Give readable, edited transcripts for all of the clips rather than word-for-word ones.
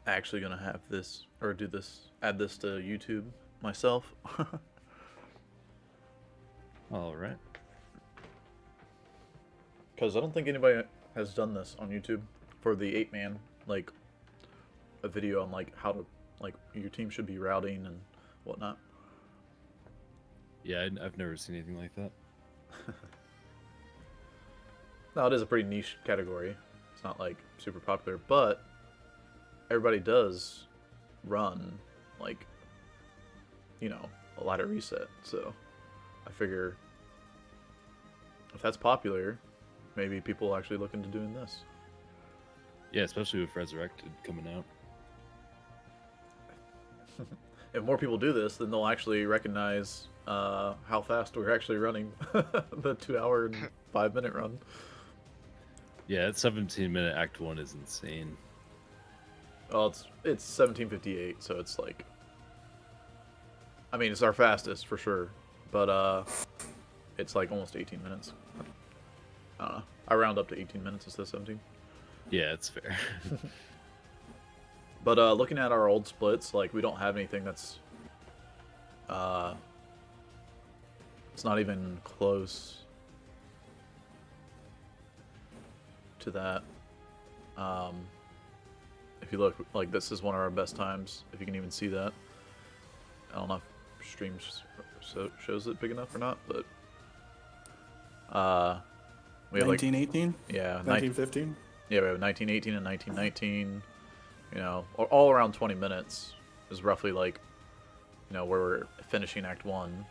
actually gonna have this or do this, add this to YouTube myself. All right. Because I don't think anybody has done this on YouTube for the 8-man, like a video on like how to, like your team should be routing and whatnot. Yeah, I've never seen anything like that. Now it is a pretty niche category. It's not like super popular, but everybody does run like, you know, a ladder reset. So I figure if that's popular, maybe people will actually look into doing this. Yeah, especially with Resurrected coming out. If more people do this, then they'll actually recognize how fast we're actually running the 2 hour and 5 minute run. Yeah, that 17-minute Act 1 is insane. Well, it's 17:58, so it's like, I mean, it's our fastest for sure, but it's like almost 18 minutes. I don't know. I round up to 18 minutes instead of 17. Yeah, it's fair. But looking at our old splits, like we don't have anything that's it's not even close to that. If you look, like this is one of our best times, if you can even see that. I don't know if stream shows it big enough or not, but we have 1918? like, yeah, 1915? yeah, we have 1918 and 1919. You know, all around 20 minutes is roughly like, you know, where we're finishing Act 1.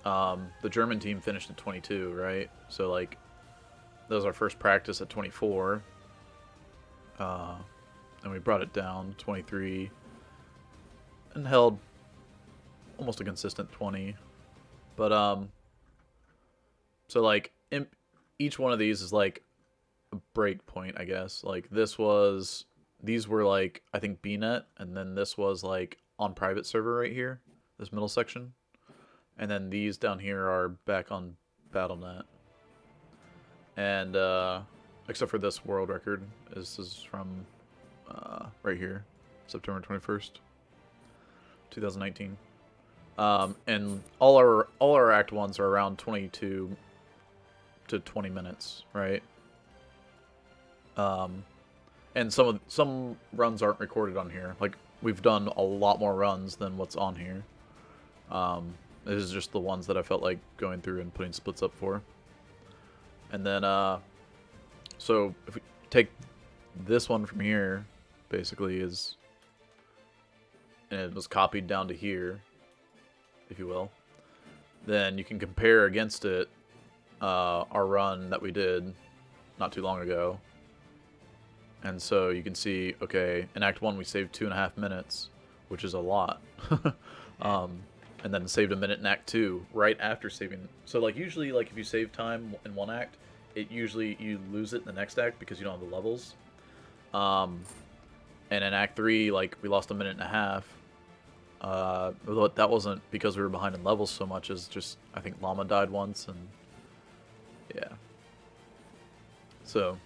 The German team finished at 22, right? So like, that was our first practice at 24. And we brought it down to 23 and held almost a consistent 20. But so like each one of these is like a break point, I guess. Like these were like, I think BNet, and then this was like on private server right here, this middle section, and then these down here are back on BattleNet. And except for this world record, this is from right here, September 21st, 2019. And all our Act 1s are around 22 to 20 minutes, right? And some runs aren't recorded on here. Like, we've done a lot more runs than what's on here. This is just the ones that I felt like going through and putting splits up for. And then, so if we take this one from here, basically is, and it was copied down to here, if you will, then you can compare against it our run that we did not too long ago. And so you can see, okay, in Act 1 we saved 2.5 minutes, which is a lot. And then saved a minute in Act 2 right after saving. So like usually, like if you save time in one act, it usually you lose it in the next act because you don't have the levels. And in Act 3, like we lost a minute and a half. That wasn't because we were behind in levels so much as just I think Llama died once, and yeah. So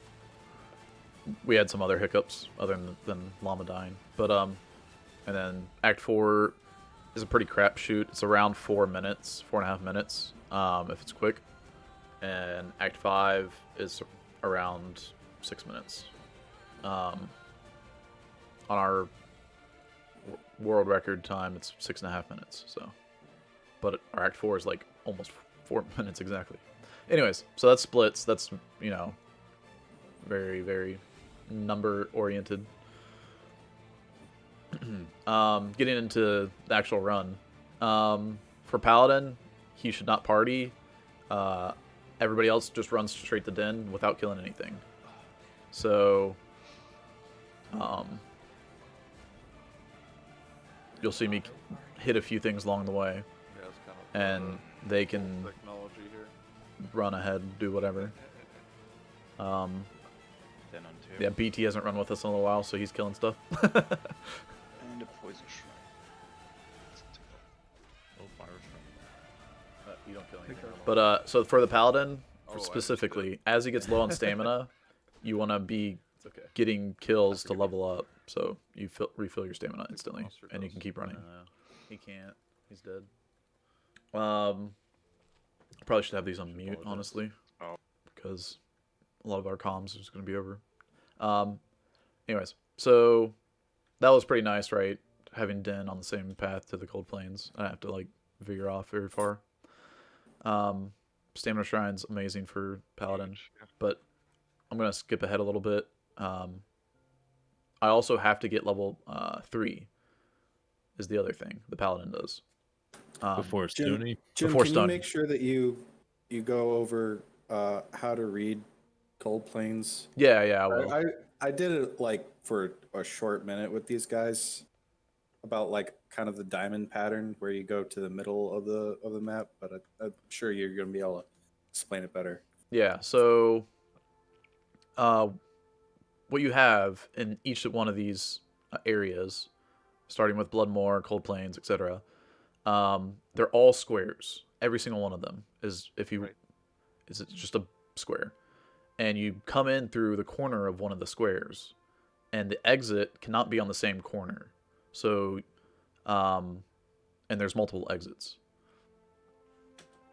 we had some other hiccups other than Llama dying, but and then Act 4 is a pretty crapshoot. It's around 4 minutes, 4.5 minutes, if it's quick, and Act 5 is around 6 minutes. On our world record time, it's 6.5 minutes. So, but our Act 4 is like almost 4 minutes exactly. Anyways, so that's splits. That's, you know, very, very number oriented. Getting into the actual run. For Paladin, he should not party. Everybody else just runs straight to Den without killing anything. So, you'll see me hit a few things along the way, Yeah, it's kind of and they can technology here. run ahead, do whatever. Then on two. Yeah, BT hasn't run with us in a little while, so he's killing stuff. And a poison shrine. Oh, fire from. You don't kill anything. But so for the Paladin, Oh, I specifically, as he gets low on stamina, you want to be It's okay. getting kills to level up so you refill your stamina instantly, Monster and you can goes. keep running. No. He can't. He's dead. Probably should have these on mute, apologize. honestly, Oh. because a lot of our comms is going to be over. Anyways, so that was pretty nice, right? Having Den on the same path to the Cold Plains. I have to like veer off very far. Stamina Shrine's amazing for Paladin, Huge, yeah. but I'm gonna skip ahead a little bit. I also have to get level 3. Is the other thing the Paladin does. Before Stony. Jim, Before can Stony. you make sure that you go over how to read Cold Plains? Yeah, I will. I did it like for a short minute with these guys about like kind of the diamond pattern where you go to the middle of the map, but I'm sure you're going to be able to explain it better. Yeah, so what you have in each one of these areas, starting with Bloodmoor, Cold Plains, etc., they're all squares. Every single one of them is is just a square, and you come in through the corner of one of the squares, and the exit cannot be on the same corner. So, and there's multiple exits.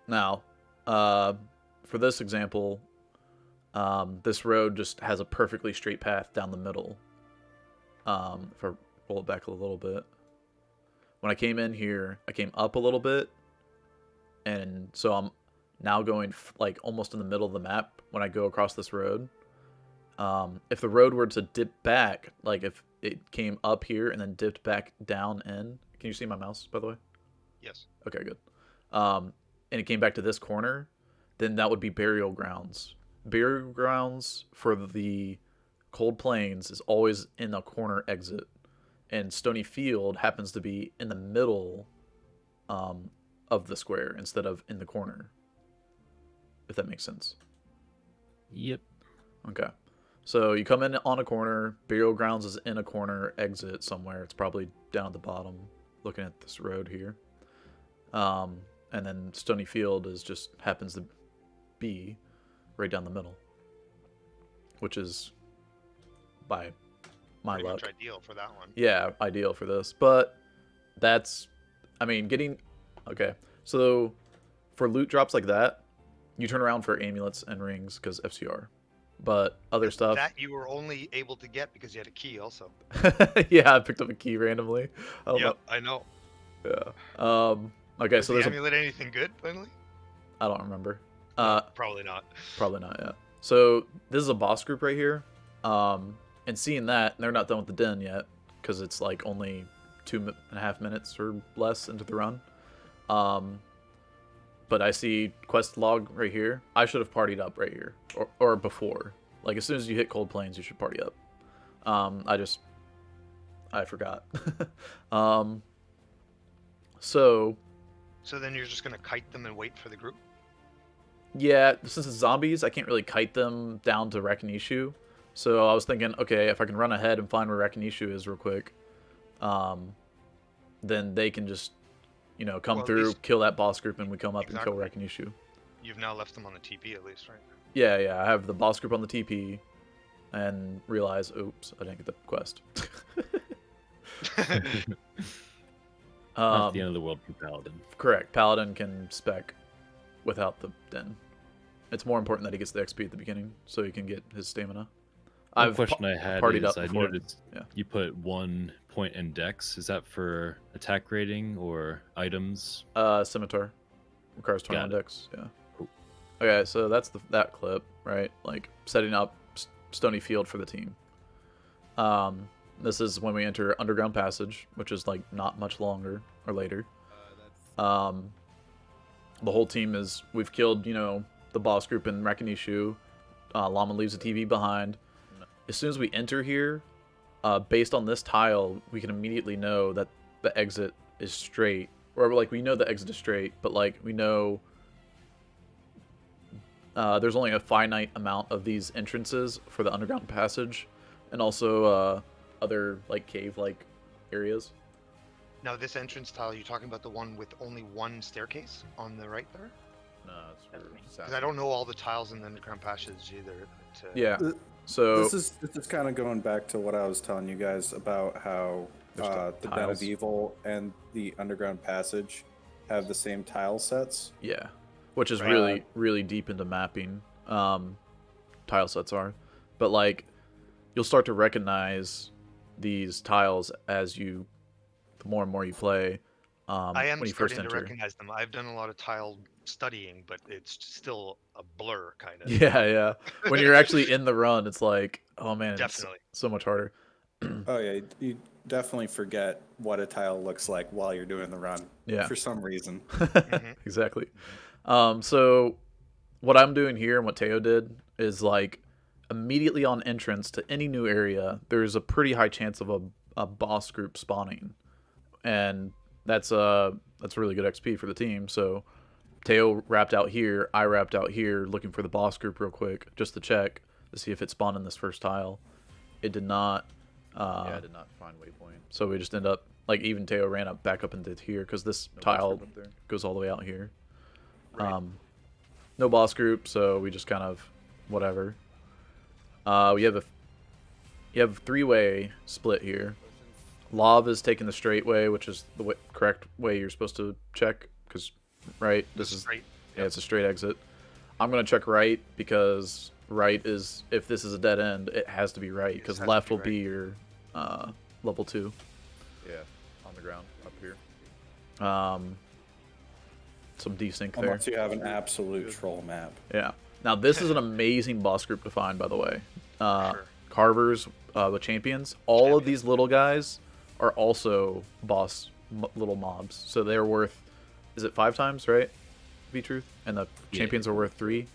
Now, for this example, this road just has a perfectly straight path down the middle. If I roll it back a little bit. When I came in here, I came up a little bit, and so I'm now going like almost in the middle of the map when I go across this road. If the road were to dip back, like if it came up here and then dipped back down in, can you see my mouse, by the way? Yes. Okay, good. And it came back to this corner, then that would be burial grounds. Burial grounds for the Cold Plains is always in a corner exit, and Stony Field happens to be in the middle of the square instead of in the corner, if that makes sense. Yep. Okay. So you come in on a corner, burial grounds is in a corner exit somewhere. It's probably down at the bottom, looking at this road here. And then Stony Field is just happens to be right down the middle, which is by my Pretty luck. much ideal for that one. Yeah, ideal for this. But that's, I mean, okay. So for loot drops like that, you turn around for amulets and rings because FCR. But other stuff. That you were only able to get because you had a key also. Yeah, I picked up a key randomly. Yep, I know. Yeah. Okay, Was so the there's amulet anything good, finally? I don't remember. Probably not. Probably not, yeah. So this is a boss group right here. And seeing that, they're not done with the den yet, because it's like only 2.5 minutes or less into the run. But I see quest log right here. I should have partied up right here, or before. Like as soon as you hit Cold Plains, you should party up. I forgot. So then you're just gonna kite them and wait for the group? Yeah, since it's zombies, I can't really kite them down to Rakinishu. So I was thinking, okay, if I can run ahead and find where Rakinishu is real quick, then they can just, come Well, through, kill that boss group, and we come up Exactly. and kill Rakinishu. You've now left them on the TP at least, right? Yeah, I have the boss group on the TP, and realize, oops, I didn't get the quest. Not the end of the world for Paladin. Correct. Paladin can spec without the den. It's more important that he gets the XP at the beginning, so he can get his stamina. One question I had partied is up I before. noticed Yeah. you put 1 point in dex. Is that for attack rating or items? Scimitar requires 21 Got it. dex. Yeah. Cool. Okay, so that's that clip, right? Like setting up Stony Field for the team. This is when we enter Underground Passage, which is like not much longer or later. The whole team we've killed, the boss group in Rakinishu. Llama leaves the TV behind. As soon as we enter here, based on this tile, we can immediately know that the exit is straight. Or like we know the exit is straight, but like we know there's only a finite amount of these entrances for the Underground Passage, and also other like cave-like areas. Now this entrance tile, you're talking about the one with only 1 staircase on the right there? No, it's Because I don't know all the tiles in the Underground Passage either. Yeah. So This is kind of going back to what I was telling you guys about how There's the Den tiles. of Evil and the Underground Passage have the same tile sets. yeah, which is Right. really deep into mapping. Tile sets are, but like you'll start to recognize these tiles as the more and more you play. I am When you first starting to enter. recognize them. I've done a lot of tile studying, but it's still a blur, kind of. Yeah. When you're actually in the run, it's like, oh man, Definitely. it's so much harder. Oh yeah, you definitely forget what a tile looks like while you're doing the run. Yeah. For some reason. Exactly. So what I'm doing here and what Teo did is like immediately on entrance to any new area, there's a pretty high chance of a boss group spawning, and that's really good XP for the team. So Teo wrapped out here, I wrapped out here, looking for the boss group real quick just to check to see if it spawned in this first tile. It did not. Yeah, I did not find waypoint. So we just end up like even Teo ran up back up into here because this No boss tile group up there. goes all the way out here. Right. No boss group, so we just kind of whatever. You have three-way split here. Lav is taking the straight way, which is the correct way you're supposed to check, because right, this is Right. yeah, it's a straight exit. I'm gonna check right because right is if this is a dead end, it has to be right because has to left be will be your level 2. Yeah, on the ground up here. Some desync there. Unless you have an absolute troll map. Yeah. Now this is an amazing boss group to find, by the way. Sure. Carvers with champions. All of these little guys are also boss little mobs, so they're worth. Is it 5 times, right? Be truth, and the Yeah. champions are worth 3.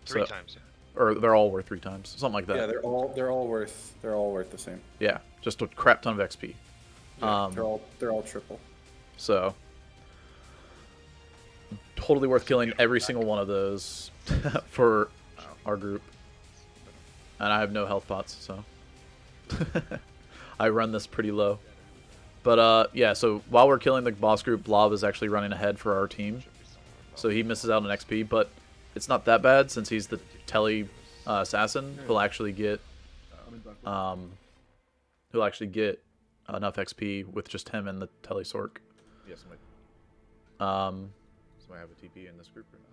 Three So- times. Yeah. Or they're all worth 3 times, something like that. Yeah, they're all worth the same. Yeah, just a crap ton of XP. Yeah, they're all triple. So totally worth killing every single one of those for our group. And I have no health pots, so I run this pretty low. But yeah, so while we're killing the boss group, Blob is actually running ahead for our team. So he misses out on XP, but it's not that bad since he's the telly assassin. He'll actually get enough XP with just him and the telly sork. Yeah, somebody have a TP in this group or not?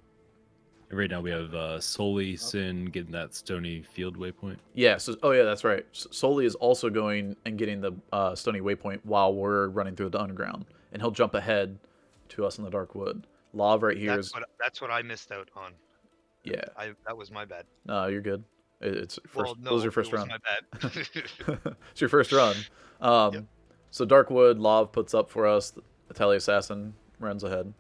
Right now we have Soli Sin getting that Stony Field waypoint. Yeah, so oh yeah, that's right. Soli is also going and getting the Stony Waypoint while we're running through the underground, and he'll jump ahead to us in the Dark Wood. Lav right here is That's what I missed out on. yeah. That was my bad. No, you're good. It's first. Well, no, It was your first it was run. my bad. It's your first run. Yep. So Darkwood, Lav puts up for us. The Tele Assassin runs ahead.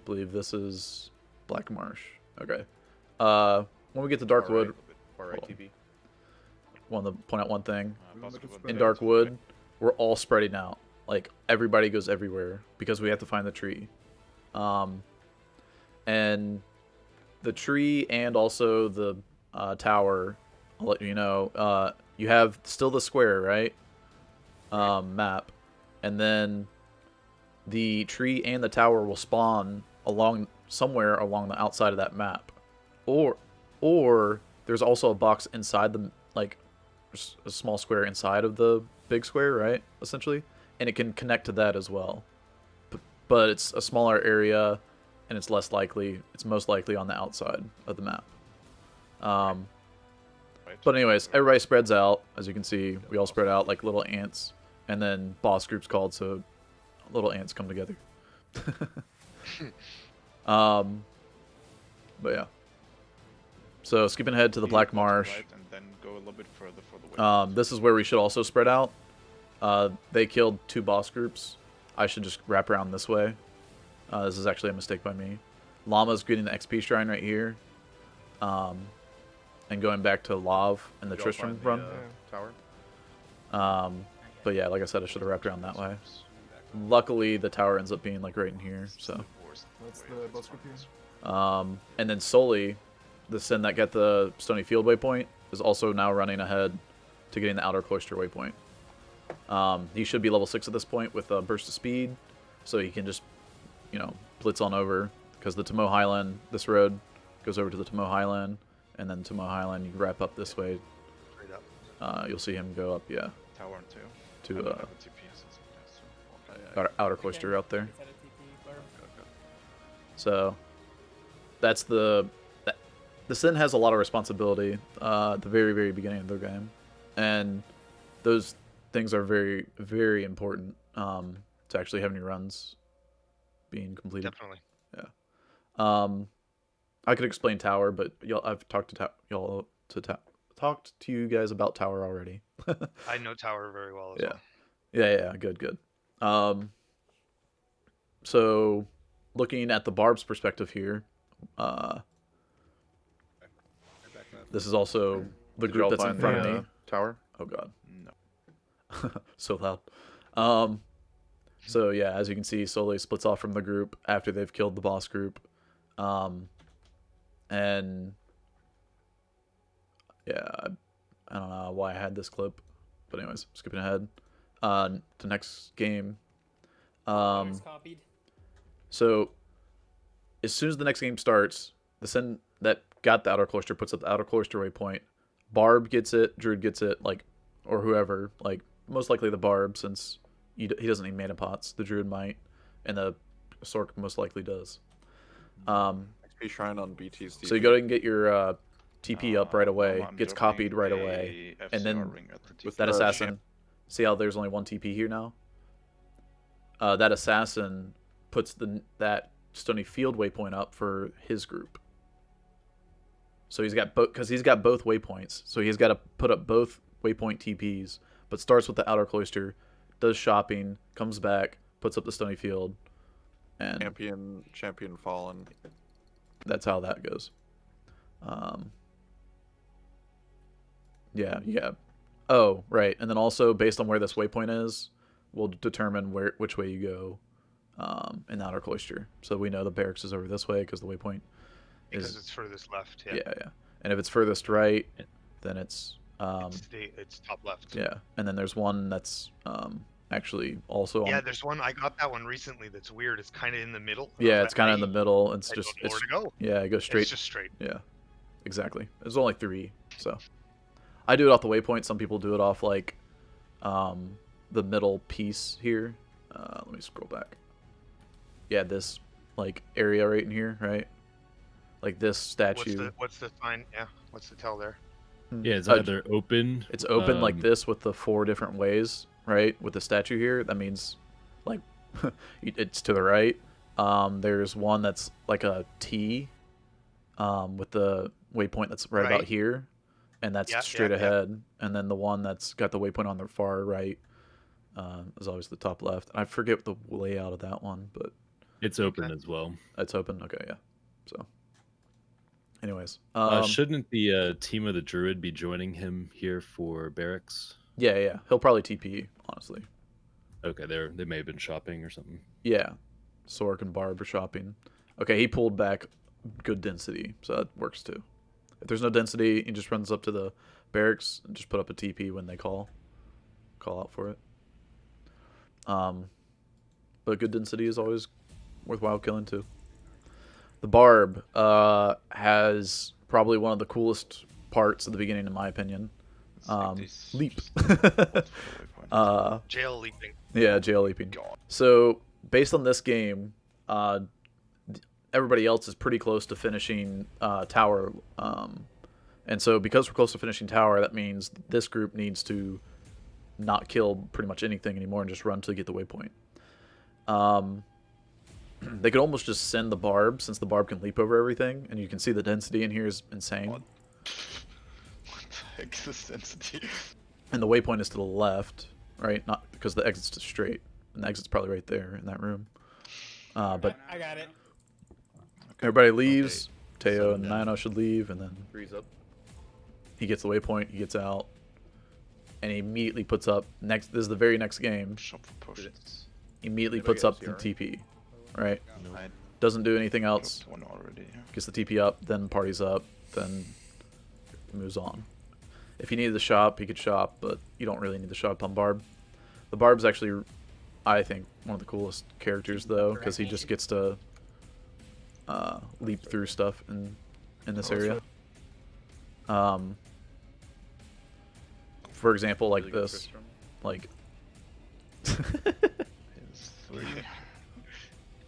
Believe this is Black Marsh. Okay. When we get to Darkwood, Far right hold on. TP. want to point out one thing. Possible In Darkwood, we're all spreading out. Like everybody goes everywhere because we have to find the tree. And the tree and also the tower, I'll let you know, you have still the square, right? Map. And then the tree and the tower will spawn somewhere along the outside of that map. Or there's also a box inside the, like, a small square inside of the big square, right? Essentially. And it can connect to that as well. But it's a smaller area, and it's less likely. It's most likely on the outside of the map. But anyways, everybody spreads out. As you can see, we all spread out like little ants. And then boss group's called, so little ants come together. But yeah. So skipping ahead to the Black Marsh. Right, and then go a little bit further for the way. This is where we should also spread out. They killed 2 boss groups. I should just wrap around this way. This is actually a mistake by me. Llama's getting the XP shrine right here. And going back to Lav and the Did y'all Tristram find the, run. tower. But yeah, like I said, I should have wrapped around that way. Luckily, the tower ends up being like right in here. So, That's the boss group here. and then Soli, the Sin that got the Stony Field waypoint, is also now running ahead to getting the Outer Cloister waypoint. He should be level 6 at this point with a burst of speed, so he can just, blitz on over because the Tomo Highland, this road, goes over to the Tomo Highland, and then Tomo Highland you wrap up this way. Straight up. You'll see him go up, yeah, Tower 2. to I don't have a TP, so it's okay, so- outer cloister out there. Is that a TP, Barb? So that's the Sin has a lot of responsibility at the very, very beginning of the game, and those things are very, very important to actually having your runs being completed. Definitely. I could explain Tower, but I've talked to talked to you guys about Tower already. I know Tower very well as Yeah. well. Yeah, good. So looking at the Barb's perspective here, this is also the Did group y'all that's in find front the, of me. tower? Oh god, No. so loud. So yeah, as you can see, Soleil splits off from the group after they've killed the boss group, and yeah, I don't know why I had this clip, but anyways, skipping ahead. To next game. Others copied. So as soon as the next game starts, the Sin that got the outer cloister puts up the outer cloister waypoint. Barb gets it, Druid gets it, like, or whoever, like, most likely the Barb, since he doesn't need mana pots. The Druid might, and the Sork most likely does. XP Shrine on BT's. So you go ahead and get your TP up right away, I'm gets dropping copied right a away, FCR and then ring at the with TP. that the assassin. See how there's only one TP here now? That assassin puts that Stony Field waypoint up for his group. So he's got both, because he's got both waypoints. So he's got to put up both waypoint TPs, but starts with the outer cloister, does shopping, comes back, puts up the Stony Field, and Champion Fallen. that's how that goes. Yeah. Oh, right. And then also based on where this waypoint is, will determine which way you go in the outer cloister. So we know the barracks is over this way because the waypoint Because is it's furthest left. yeah. And if it's furthest right, then it's It's top left. yeah. And then there's one that's actually also on, Yeah, there's one. I got that one recently. That's weird. It's kind of in the middle. yeah, it's kind of in the middle. It's I just don't know where to go. yeah, it goes straight. It's just straight. Yeah, exactly. There's only 3, so I do it off the waypoint. Some people do it off like the middle piece here. Let me scroll back. Yeah, this like area right in here, right? Like this statue. What's the sign? Yeah. What's the tell there? Yeah, it's Uh, either open. It's open like this with the 4 different ways, right? With the statue here, that means like it's to the right. There's one that's like a T with the waypoint that's right about Right. here, and that's Yeah, straight yeah. ahead. And then the one that's got the waypoint on the far right is always the top left. I forget the layout of that one, but It's open Okay. as well. it's open. Okay, yeah. So, anyways, Shouldn't the team of the Druid be joining him here for barracks? yeah, he'll probably TP, honestly. Okay, they may have been shopping or something. Yeah, Sork and Barb are shopping. Okay, he pulled back good density, so that works too. If there's no density, he just runs up to the barracks and just put up a TP when they call out for it. But good density is always worthwhile killing too. The Barb has probably one of the coolest parts at the beginning, in my opinion. Leap. Jail leaping. Yeah, jail leaping. So based on this game, everybody else is pretty close to finishing tower, and so because we're close to finishing tower, that means this group needs to not kill pretty much anything anymore and just run to get the waypoint. They could almost just send the Barb, since the Barb can leap over everything, and you can see the density in here is insane. What the heck is this density? And the waypoint is to the left, right? Not because the exit's to straight, and the exit's probably right there in that room. But I got it. everybody leaves. Teo and Nino should leave, and then Freeze up. he gets the waypoint. He gets out, and he immediately puts up next. This is the very next game. Shop for potions. Immediately Anybody puts up else the here? TP, right? I Doesn't do anything else. dropped one already. Gets the TP up, then parties up, then moves on. If he needed the shop, he could shop, but you don't really need the shop on Barb. The Barb's actually, I think, one of the coolest characters, though, because he just gets to leap through stuff and in this area. For example, like this, like.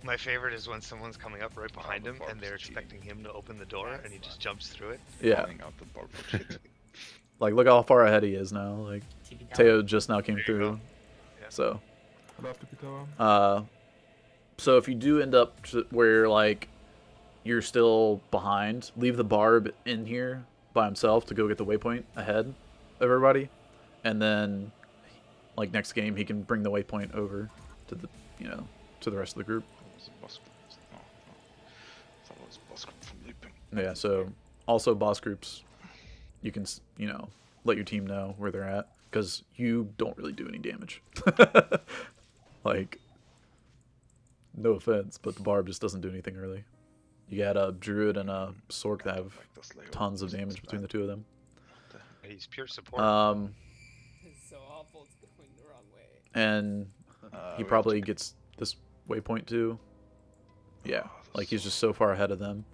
My favorite is when someone's coming up right behind him and they're expecting him to open the door and he just jumps through it. Yeah. Out the bar for shit. Like, look how far ahead he is now. Like, Teo just now came There you through. go. Yeah. So. I'll have to pick that So if you do end up where like you're still behind, leave the barb in here by himself to go get the waypoint ahead of everybody, and then like next game he can bring the waypoint over to the to the rest of the group. Yeah. So also boss groups, you can let your team know where they're at because you don't really do any damage. Like. No offense, but the barb just doesn't do anything really. You got a druid and a sork that have tons of damage between the two of them. He's pure support. It's so awful. It's going the wrong way. And he probably gets this waypoint too. Yeah, like he's just so far ahead of them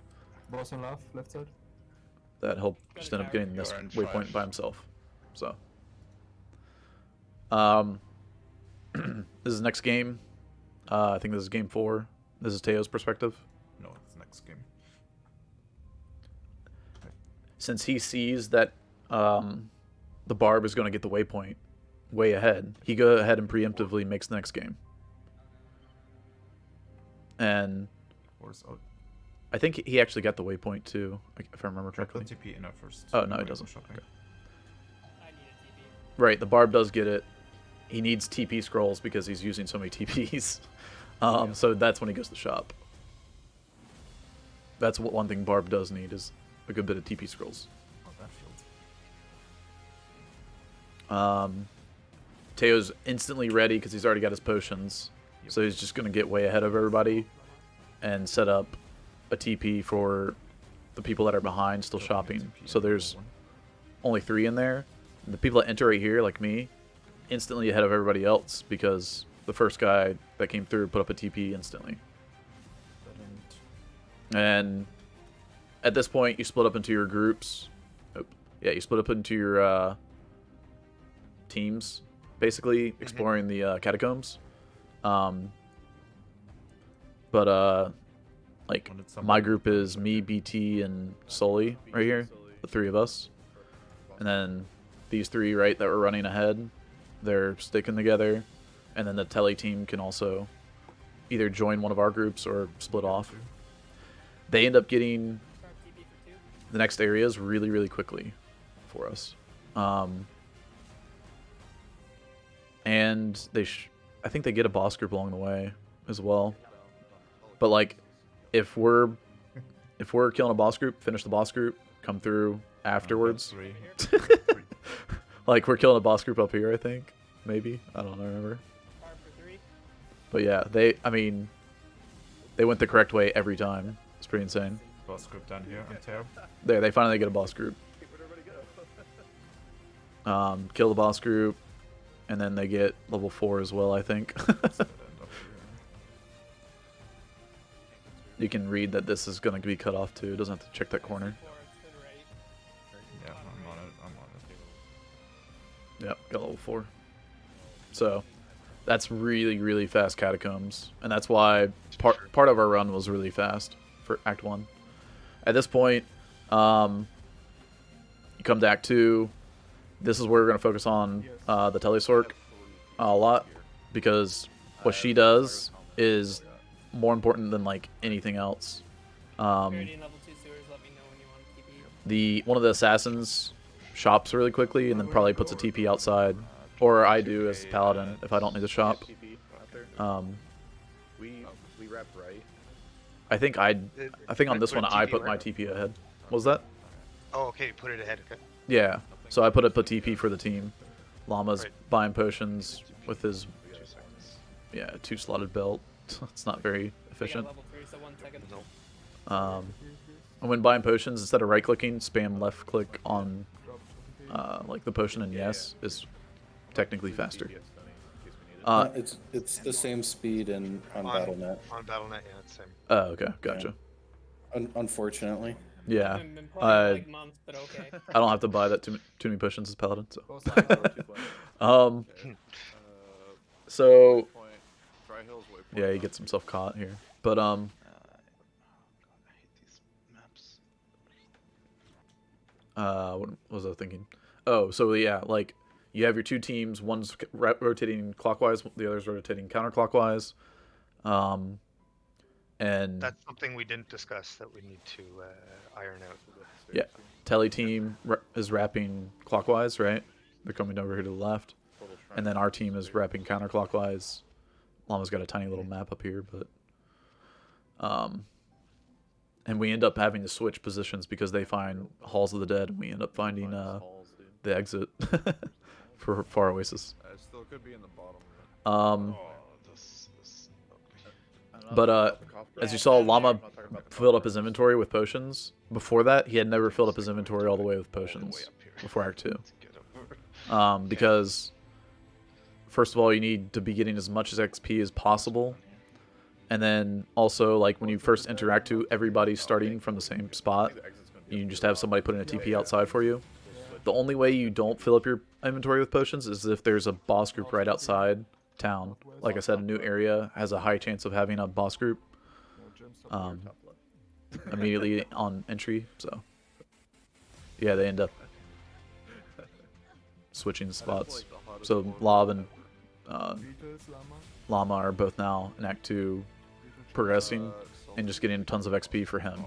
Boss on left side. that he'll just end up getting this You're in waypoint five. by himself. So, this is next game. I think this is game 4. This is Teo's perspective. No, it's next game. Since he sees that the barb is going to get the waypoint way ahead, he go ahead and preemptively makes the next game. And I think he actually got the waypoint too, if I remember correctly. TP in at first. Oh, no, he doesn't. Shopping. Okay. I need a TP. Right, the barb does get it. He needs TP scrolls because he's using so many TPs. So that's when he goes to the shop. That's what one thing barb does need is a good bit of TP scrolls. Oh, that shield. Teo's instantly ready because he's already got his potions. So he's just going to get way ahead of everybody and set up a TP for the people that are behind still shopping. So there's only 3 in there. And the people that enter right here, like me, instantly ahead of everybody else because the first guy that came through put up a TP instantly. And at this point, you split up into your groups. Yeah, you split up into your teams, basically exploring the catacombs. Like my group is me, BT, and Sully right here, the 3 of us, and then these 3 right that were running ahead, they're sticking together, and then the tele team can also either join one of our groups or split off. They end up getting Sharp TP for 2. the next areas really, really quickly for us. And I think they get a boss group along the way as well. But like, if we're killing a boss group, finish the boss group, come through afterwards. Like we're killing a boss group up here, I think. Maybe. I don't remember. Sharp for 3. But yeah, they went the correct way every time. It's pretty insane. Boss group down here on Teo. There, they finally get a boss group. Kill the boss group, and then they get level 4 as well, I think. You can read that this is going to be cut off too. It doesn't have to check that corner. 4, it's to the right. Yeah, I'm on it. Yep, got level 4. So that's really, really fast catacombs, and that's why part of our run was really fast for Act 1. At this point, you come to Act 2. This is where we're going to focus on the Telesork a lot, because what she does is more important than like anything else. Already in level 2 sewers, let me know when you want TP. One of the assassins shops really quickly and then probably puts a TP outside, or I do as paladin if I don't need to shop. We rep right. I think on this one I put my TP ahead. What was that? Oh, okay, put it ahead. Okay. Yeah. So I put up a TP for the team. Llama's Right. buying potions with his 2-slotted belt. It's not very I got efficient. level 3, so 1 second. And when buying potions, instead of right clicking, spam left click on like the potion, and yes is technically faster. It's the same speed on Battle.net. On Battle.net, yeah, it's the same. Oh, okay, gotcha. Unfortunately. Yeah. Been probably I like months, but okay. I don't have to buy that too many potions as paladin. So. Both sides are 2 points. Okay. So Waypoint. Dry Hills Waypoint. yeah, he gets himself caught here. But Oh God, I hate these maps. what was I thinking? Oh, so yeah, like you have your two teams. One's rotating clockwise, the other's rotating counterclockwise. And That's something we didn't discuss that we need to iron out. yeah, Telly team is wrapping clockwise, right? They're coming over here to the left, and then our team is wrapping counterclockwise. Llama's got a tiny little map up here, but and we end up having to switch positions because they find Halls of the Dead, and we end up finding the exit for Far Oasis. It still could be in the bottom. Oh, this But as you saw, Llama filled up his inventory with potions. Before that, he had never filled up his inventory all the way with potions before Act 2. Because, first of all, you need to be getting as much XP as possible. And then also, like, when you first enter Act 2, everybody's starting from the same spot. You just have somebody put in a TP outside for you. The only way you don't fill up your inventory with potions is if there's a boss group right outside town. Like I said, a new area has a high chance of having a boss group immediately on entry. So yeah, they end up switching spots. So Lav and Llama are both now in Act 2 progressing and just getting tons of XP for him.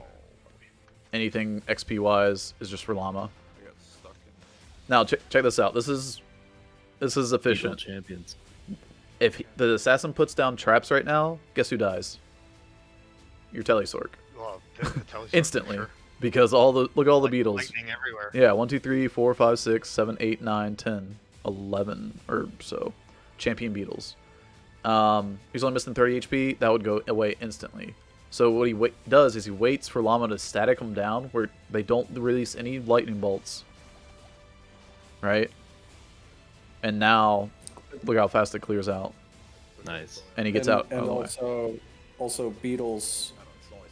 Anything XP wise is just for Llama. I got stuck in. Now check this out. This is Beetle efficient. champions. If the assassin puts down traps right now, guess who dies? Your Telesork. Well, the telescope, Instantly. sure. Because look at all the beetles. Lightning everywhere. Yeah, 1, 2, 3, 4, 5, 6, 7, 8, 9, 10, 11 or so champion beetles. He's only missing 30 HP. That would go away instantly. So what he does is he waits for Llama to static them down where they don't release any lightning bolts. Right? And now, look how fast it clears out. Nice. And he gets and, out. And of the way. also beetles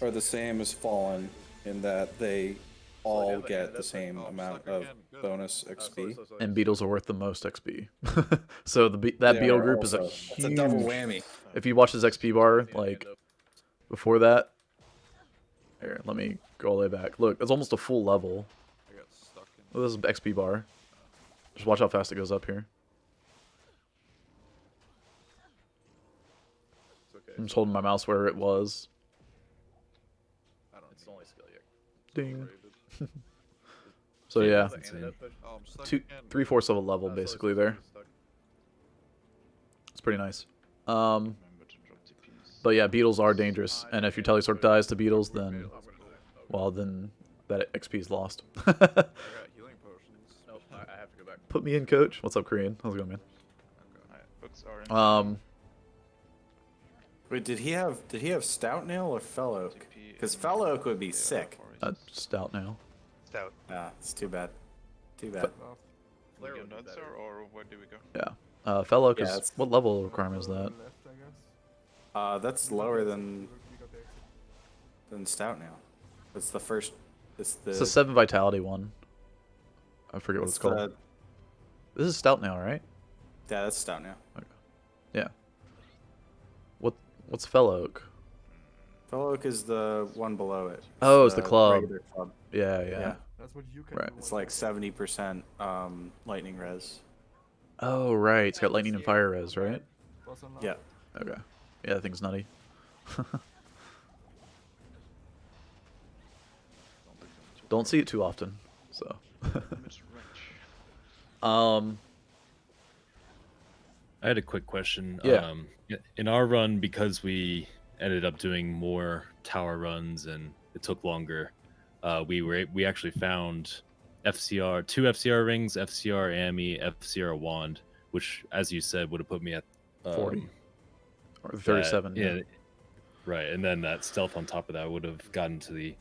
are the same as fallen in that they all get the same amount of bonus XP. And beetles are worth the most XP. So that They beetle are group is a also- huge... It's a double whammy. If you watch his XP bar, like, before that... Here, let me go all the way back. Look, it's almost a full level. I got stuck in. Look at this XP bar. Just watch how fast it goes up here. I'm just holding my mouse where it was. Ding. So yeah, Oh, I'm stuck 3/4 of a level basically there. It's pretty nice. Remember to drop TPs. But yeah, beetles are dangerous, and if your Telesork dies to beetles, then, well, then that XP is lost. I got healing potions. Nope, I have to go back. Put me in, coach. What's up, Korean? How's it going, man? Alright, books are in. Wait, did he have stout nail or fell oak? TP Because in fell oak would be the sick. forest. Stout now. Stout. Ah, it's too bad. Too bad. We go nuts or where do we go? Yeah. Fellow, Yeah, is it's- what level requirement is that? That's lower than stout nail. It's the first. It's the. It's the 7 vitality one. I forget what it's called. the- This is stout now, right? Yeah, that's stout nail. Yeah. What's fellow oak? Fellow oak is the one below it. Oh, it's the club. regular club. Yeah. Yeah. That's what you can Right. do. It's like 70% lightning res. Oh, right. It's got lightning and fire res, right? Yeah. Okay. Yeah, that thing's nutty. Don't see it too often, so. Damage wrench. I had a quick question. Yeah. In our run, because we ended up doing more tower runs and it took longer, we actually found two FCR rings, FCR AMI, FCR wand, which, as you said, would have put me at 40. Or 37. yeah, right. And then that stealth on top of that would have gotten to the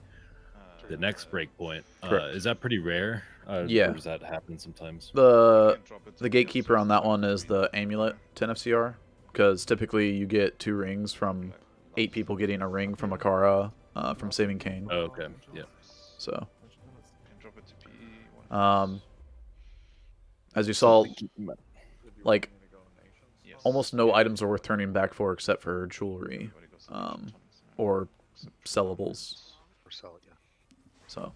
next breakpoint. Correct. Is that pretty rare? Yeah. Or does that happen sometimes? The Drop it to the gatekeeper on that one is the amulet 10 FCR, because typically you get 2 rings from 8 people getting a ring from Akara from saving Kane. Oh, okay. Yeah. So, And drop it to PE. One as you saw, Keep like Yes. almost no items are worth turning back for except for jewelry, Everybody goes to the ancient ones. or sellables. Or sell it, yeah. So,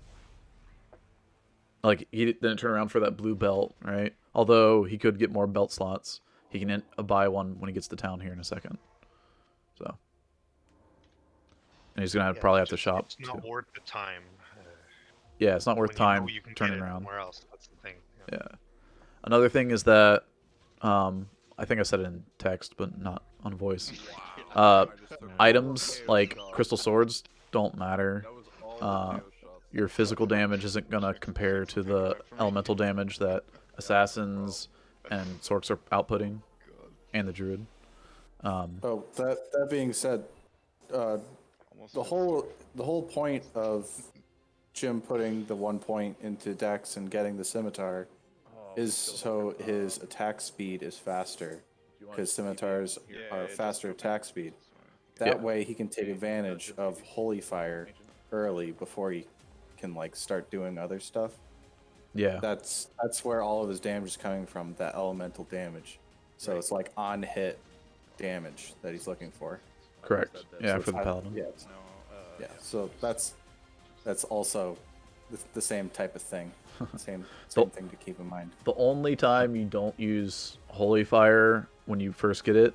like, he didn't turn around for that blue belt, right? Although he could get more belt slots, he can buy one when he gets to town here in a second. So, and he's gonna Yeah, probably have it's to just- shop It's not too. worth the time. Yeah, it's not worth when you know time you can turning get it around. somewhere else. That's the thing. Yeah. Another thing is that, I think I said it in text, but not on voice. Items like crystal swords don't matter. That was all Uh, KO shots. Your physical damage isn't gonna compare to the elemental damage that assassins and sorks are outputting, and the druid. Oh, that being said, Almost the whole point of Jim putting the 1 point into Dex and getting the scimitar is so his attack speed is faster, because scimitars are faster attack speed. That Yeah. way he can take advantage of Holy Fire early before he can like start doing other stuff. Yeah. That's where all of his damage is coming from, that elemental damage. So it's like on hit damage that he's looking for. Correct. Yeah, So for the it's- paladin. Yeah, yeah. So that's also the same type of thing. Same thing to keep in mind. The only time you don't use Holy Fire when you first get it,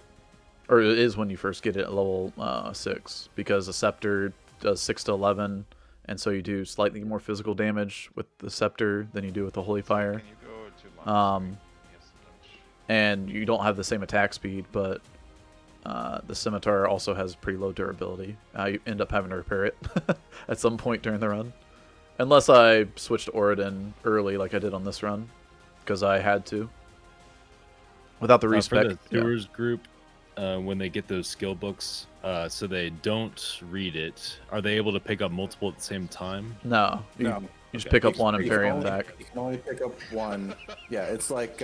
or it is when you first get it at level 6, because the Scepter does 6 to 11, and so you do slightly more physical damage with the Scepter than you do with the Holy Fire. Can you go to lunch? Yes, lunch. And you don't have the same attack speed, but the Scimitar also has pretty low durability. You end up having to repair it at some point during the run. Unless I switched to Oridon early like I did on this run, because I had to. Without the For respec. the Sewers group, when they get those skill books, so they don't read it, are they able to pick up multiple at the same time? No. You No. just Okay. pick up one and You ferry can them only- back. You can only pick up one. Yeah, it's like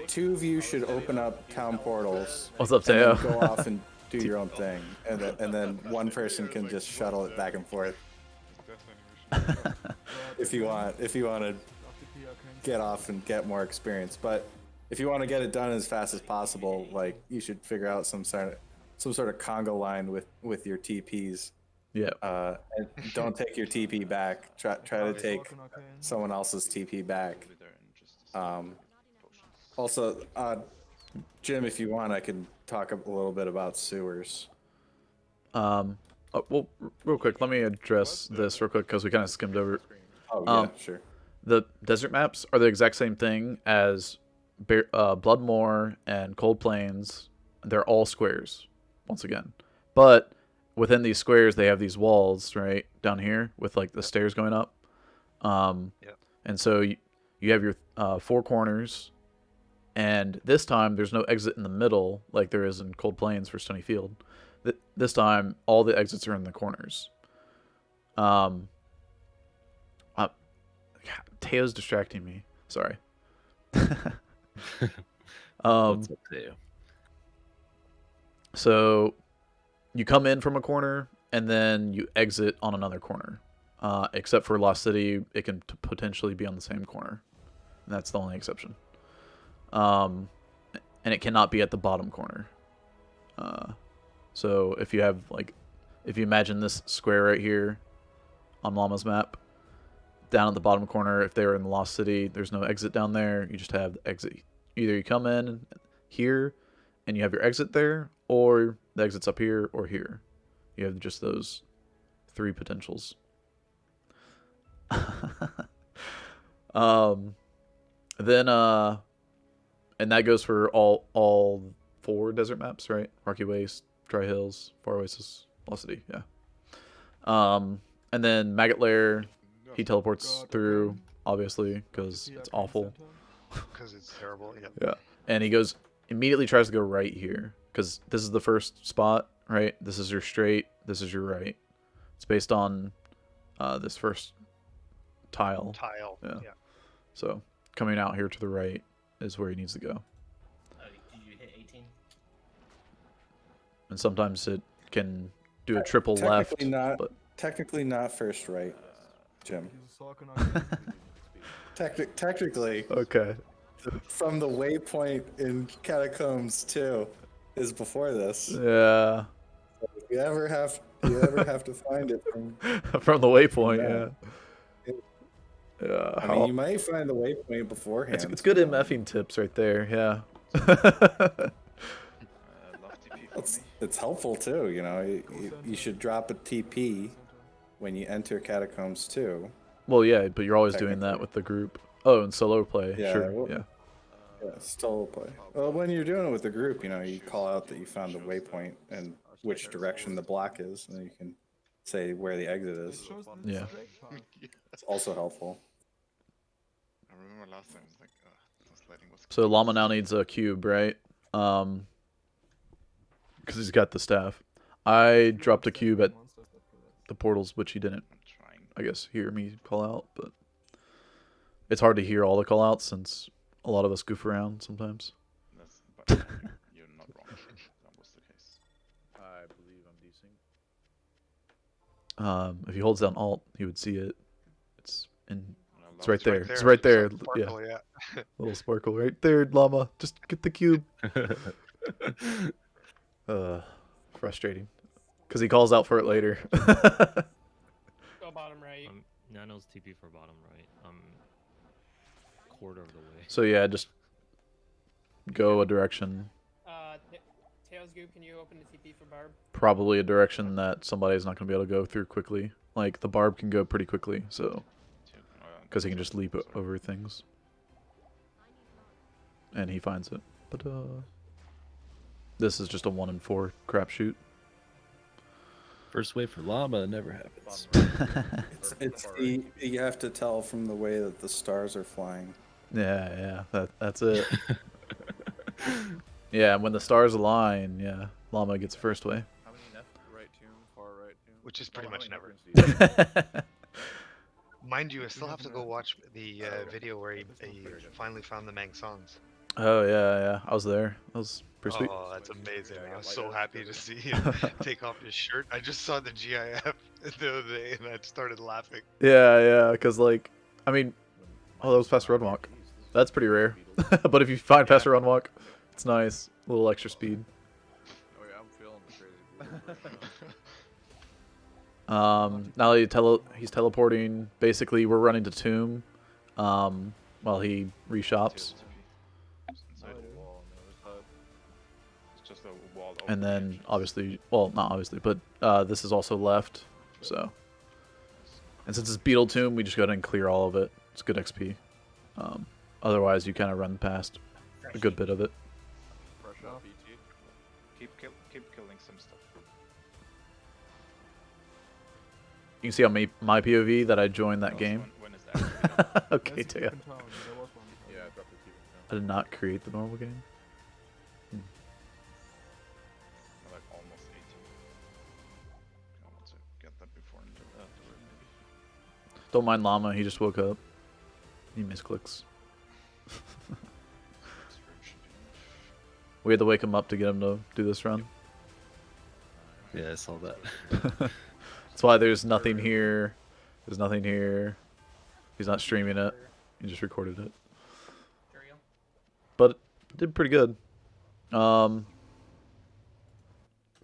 two of you should open up town portals. What's up, and then Teo? go off and do your own thing, and then one person can just shuttle it back and forth if you want to get off and get more experience. But if you want to get it done as fast as possible, like you should figure out some sort of Congo line with your TPs. Yeah. And don't take your TP back. Try to take someone else's TP back. Also, Jim, if you want, I can talk a little bit about sewers. Well, real quick, let me address this real quick because we kind of skimmed over. Oh yeah, sure. The desert maps are the exact same thing as Bloodmoor and Cold Plains. They're all squares, once again. But within these squares, they have these walls, right, down here with like the stairs going up. Yep. And so you have your 4 corners, and this time there's no exit in the middle like there is in Cold Plains for Stony Field. This time, all the exits are in the corners. Teo's distracting me. Sorry. What's up to you? So you come in from a corner and then you exit on another corner. Except for Lost City, it can potentially be on the same corner. And that's the only exception. And it cannot be at the bottom corner. So if you have if you imagine this square right here on Llama's map, down at the bottom corner, if they were in the Lost City, there's no exit down there. You just have the exit. Either you come in here and you have your exit there, or the exit's up here or here. You have just those 3 potentials. Then and that goes for all 4 desert maps, right? Rocky Waste, Dry Hills, Far Oasis, Lost City, yeah. And then Maggot Lair, he teleports through, obviously, because it's awful. Because it's terrible. Yep. Yeah. And he immediately tries to go right here, because this is the first spot, right? This is your straight, this is your right. It's based on this first tile. Yeah. So coming out here to the right is where he needs to go. Did you hit 18? And sometimes it can do a triple left. Technically not. But Technically not first right. Jim. He's sucking on Technically, Okay. from the waypoint in Catacombs 2 is before this. Yeah. If you ever have to find it from From the waypoint, that. yeah. Yeah. I mean, you might find the waypoint beforehand. It's good you know. MFing tips right there, yeah. Love TP for me. It's helpful too, you know. You should drop a TP when you enter Catacombs 2. Well, yeah, but you're always doing that Technically. with the group. Oh, and solo play, Yeah, sure, well- yeah. Yeah, solo play. Well, when you're doing it with the group, you know, you call out that you found the waypoint and which direction the block is, and then you can say where the exit is. Yeah. It's also helpful. I remember last time it was like, translating was. So Llama now needs a cube, right? Because he's got the staff. I dropped a cube at the portals, which he didn't, I'm trying. I guess, hear me call out, but it's hard to hear all the call outs since a lot of us goof around sometimes. But you're not wrong. That was the case. I believe I'm decent. If he holds down Alt, he would see it. It's right there. It's right there. Yeah. Sparkle, yeah. Little sparkle right there, Llama. Just get the cube. Frustrating. Because he calls out for it later. Go bottom right. Nano's TP for bottom right. Quarter of the way. So yeah, just go a direction. Tails Goop, can you open the TP for Barb? Probably a direction that somebody's not going to be able to go through quickly. Like, the Barb can go pretty quickly, so... Because he can just leap over things. And he finds it. But, this is just a 1 in 4 crapshoot. First wave for Llama never happens. You have to tell from the way that the stars are flying. Yeah, that's it. Yeah, when the stars align, yeah, Llama gets first way. How many left? Right tomb, far right tomb. Which is pretty much never. Mind you, I still have to go watch the video where he finally found the Mang songs. Oh, yeah, I was there. That was pretty sweet. Oh, that's amazing. I was so happy to see him take off his shirt. I just saw the GIF the other day and I started laughing. Yeah, because, like, I mean, oh, that was fast run walk. That's pretty rare. But if you find faster run walk, it's nice. A little extra speed. Oh yeah, I'm feeling the crazy. Now that he's teleporting, basically we're running to Tomb while he reshops. Inside the wall on the other side. It's just a wall. And then, obviously, well, not obviously, but this is also left, so. And since it's Beetle Tomb, we just go ahead and clear all of it. It's good XP. Otherwise, you kind of run past a good bit of it. Fresh off ET. Keep killing some stuff. You can see on my POV that I joined that game. When is that? Okay, Taya. Yeah, I dropped the cube. I did not create the normal game. Like almost 18. I want to get that before into the room maybe. Don't mind Llama, he just woke up. He misclicks. We had to wake him up to get him to do this run. Yeah, I saw that. That's why there's nothing here. There's nothing here. He's not streaming it. He just recorded it. But it did pretty good.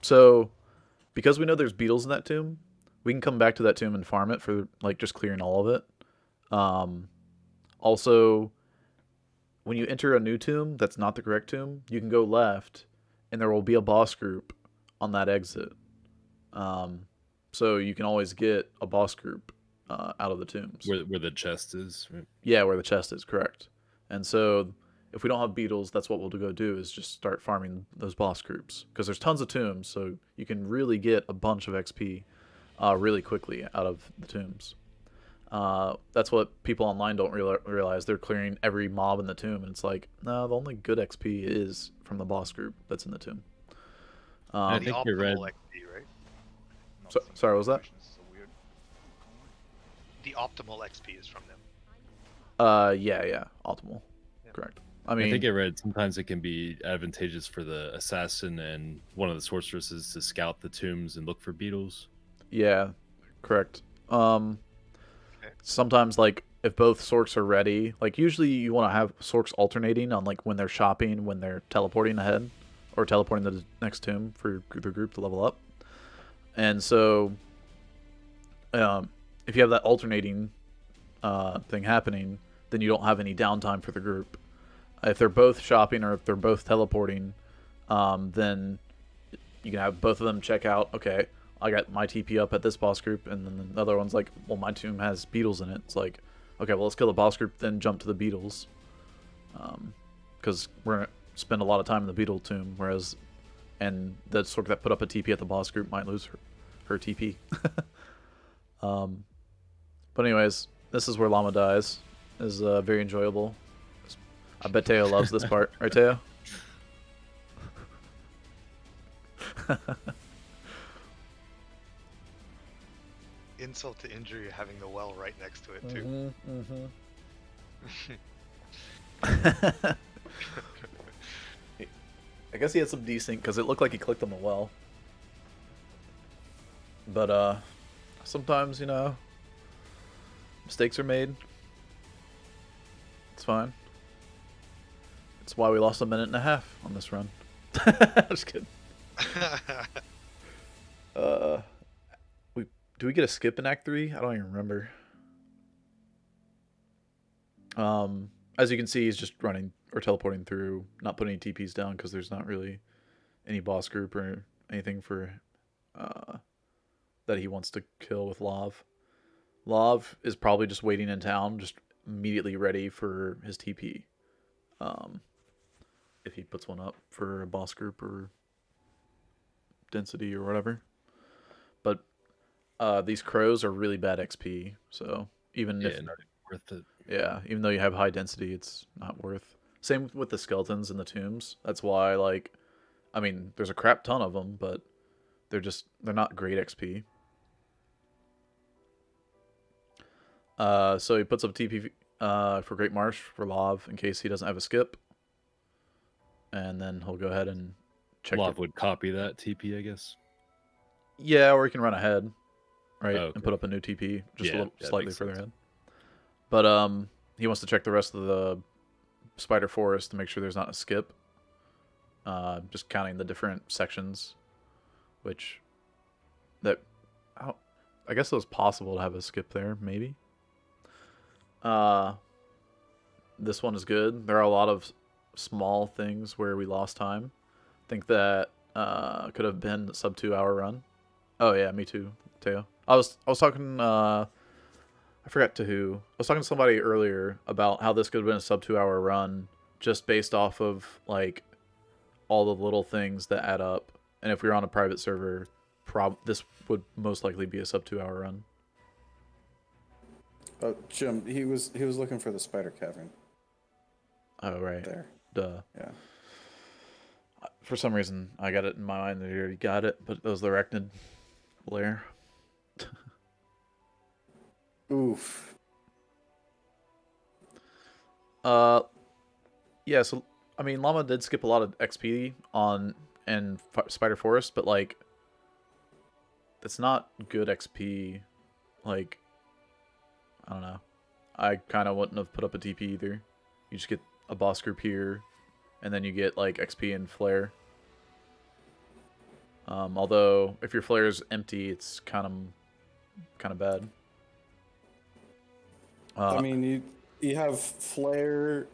So, because we know there's beetles in that tomb, we can come back to that tomb and farm it for, like, just clearing all of it. Also, when you enter a new tomb that's not the correct tomb, you can go left, and there will be a boss group on that exit. So you can always get a boss group out of the tombs. Where the chest is, right? Yeah, where the chest is, correct. And so if we don't have beetles, that's what we'll go do is just start farming those boss groups. Because there's tons of tombs, so you can really get a bunch of XP really quickly out of the tombs. That's what people online don't realize. They're clearing every mob in the tomb, and it's like, no, the only good XP is from the boss group that's in the tomb. I think you're right. XP, right? Sorry, what was that? The optimal XP is from them. Yeah, optimal. Yeah. Correct. I think I read sometimes it can be advantageous for the assassin and one of the sorceresses to scout the tombs and look for beetles. Yeah, correct. sometimes like if both sorks are ready, like usually you want to have sorks alternating on like when they're shopping, when they're teleporting ahead, or teleporting to the next tomb for the group to level up. And so, if you have that alternating thing happening, then you don't have any downtime for the group. If they're both shopping or if they're both teleporting, then you can have both of them check out, okay, I got my TP up at this boss group, and then the other one's like, well, my tomb has beetles in it. It's like, okay, well, let's kill the boss group, then jump to the beetles. Because we're going to spend a lot of time in the beetle tomb, whereas, and the sork that put up a TP at the boss group might lose her TP. But anyways, this is where Llama dies. Is very enjoyable. I bet Teo loves this part, right, Teo? Insult to injury having the well right next to it too. I guess he had some desync because it looked like he clicked on the well. But sometimes, you know, mistakes are made. It's fine. It's why we lost 1.5 minutes on this run. Just kidding. Do we get a skip in Act 3? I don't even remember. As you can see, he's just running or teleporting through, not putting any TPs down because there's not really any boss group or anything for that he wants to kill with Lav. Lav is probably just waiting in town, just immediately ready for his TP. If he puts one up for a boss group or density or whatever. But these crows are really bad XP, so even if not worth it. Yeah, even though you have high density, it's not worth. Same with the skeletons in the tombs. That's why, like, I mean, there's a crap ton of them, but they're not great XP. So he puts up TP for Great Marsh for Lav in case he doesn't have a skip, and then he'll go ahead and check. Lav would copy that TP, I guess. Yeah, or he can run ahead, right, Oh, okay. and put up a new TP just a little slightly further sense. ahead. But he wants to check the rest of the spider forest to make sure there's not a skip. Just counting the different sections, which I guess it was possible to have a skip there, maybe. This one is good. There are a lot of small things where we lost time. I think that could have been a sub 2 hour run. Oh yeah, me too, Teo. I was talking. I forgot to who. I was talking to somebody earlier about how this could have been a sub 2 hour run just based off of like all the little things that add up. And if we were on a private server, this would most likely be a sub 2 hour run. Oh, Jim, he was looking for the spider cavern. Oh right. There. Duh. Yeah. For some reason, I got it in my mind that he already got it, but it was the arachnid lair. Oof. Yeah, so I mean, Llama did skip a lot of XP on Spider Forest, but like, that's not good XP. Like, I don't know. I kind of wouldn't have put up a TP either. You just get a boss group here, and then you get like XP and flare. Although if your flare is empty, it's kind of bad. I mean, you have flare,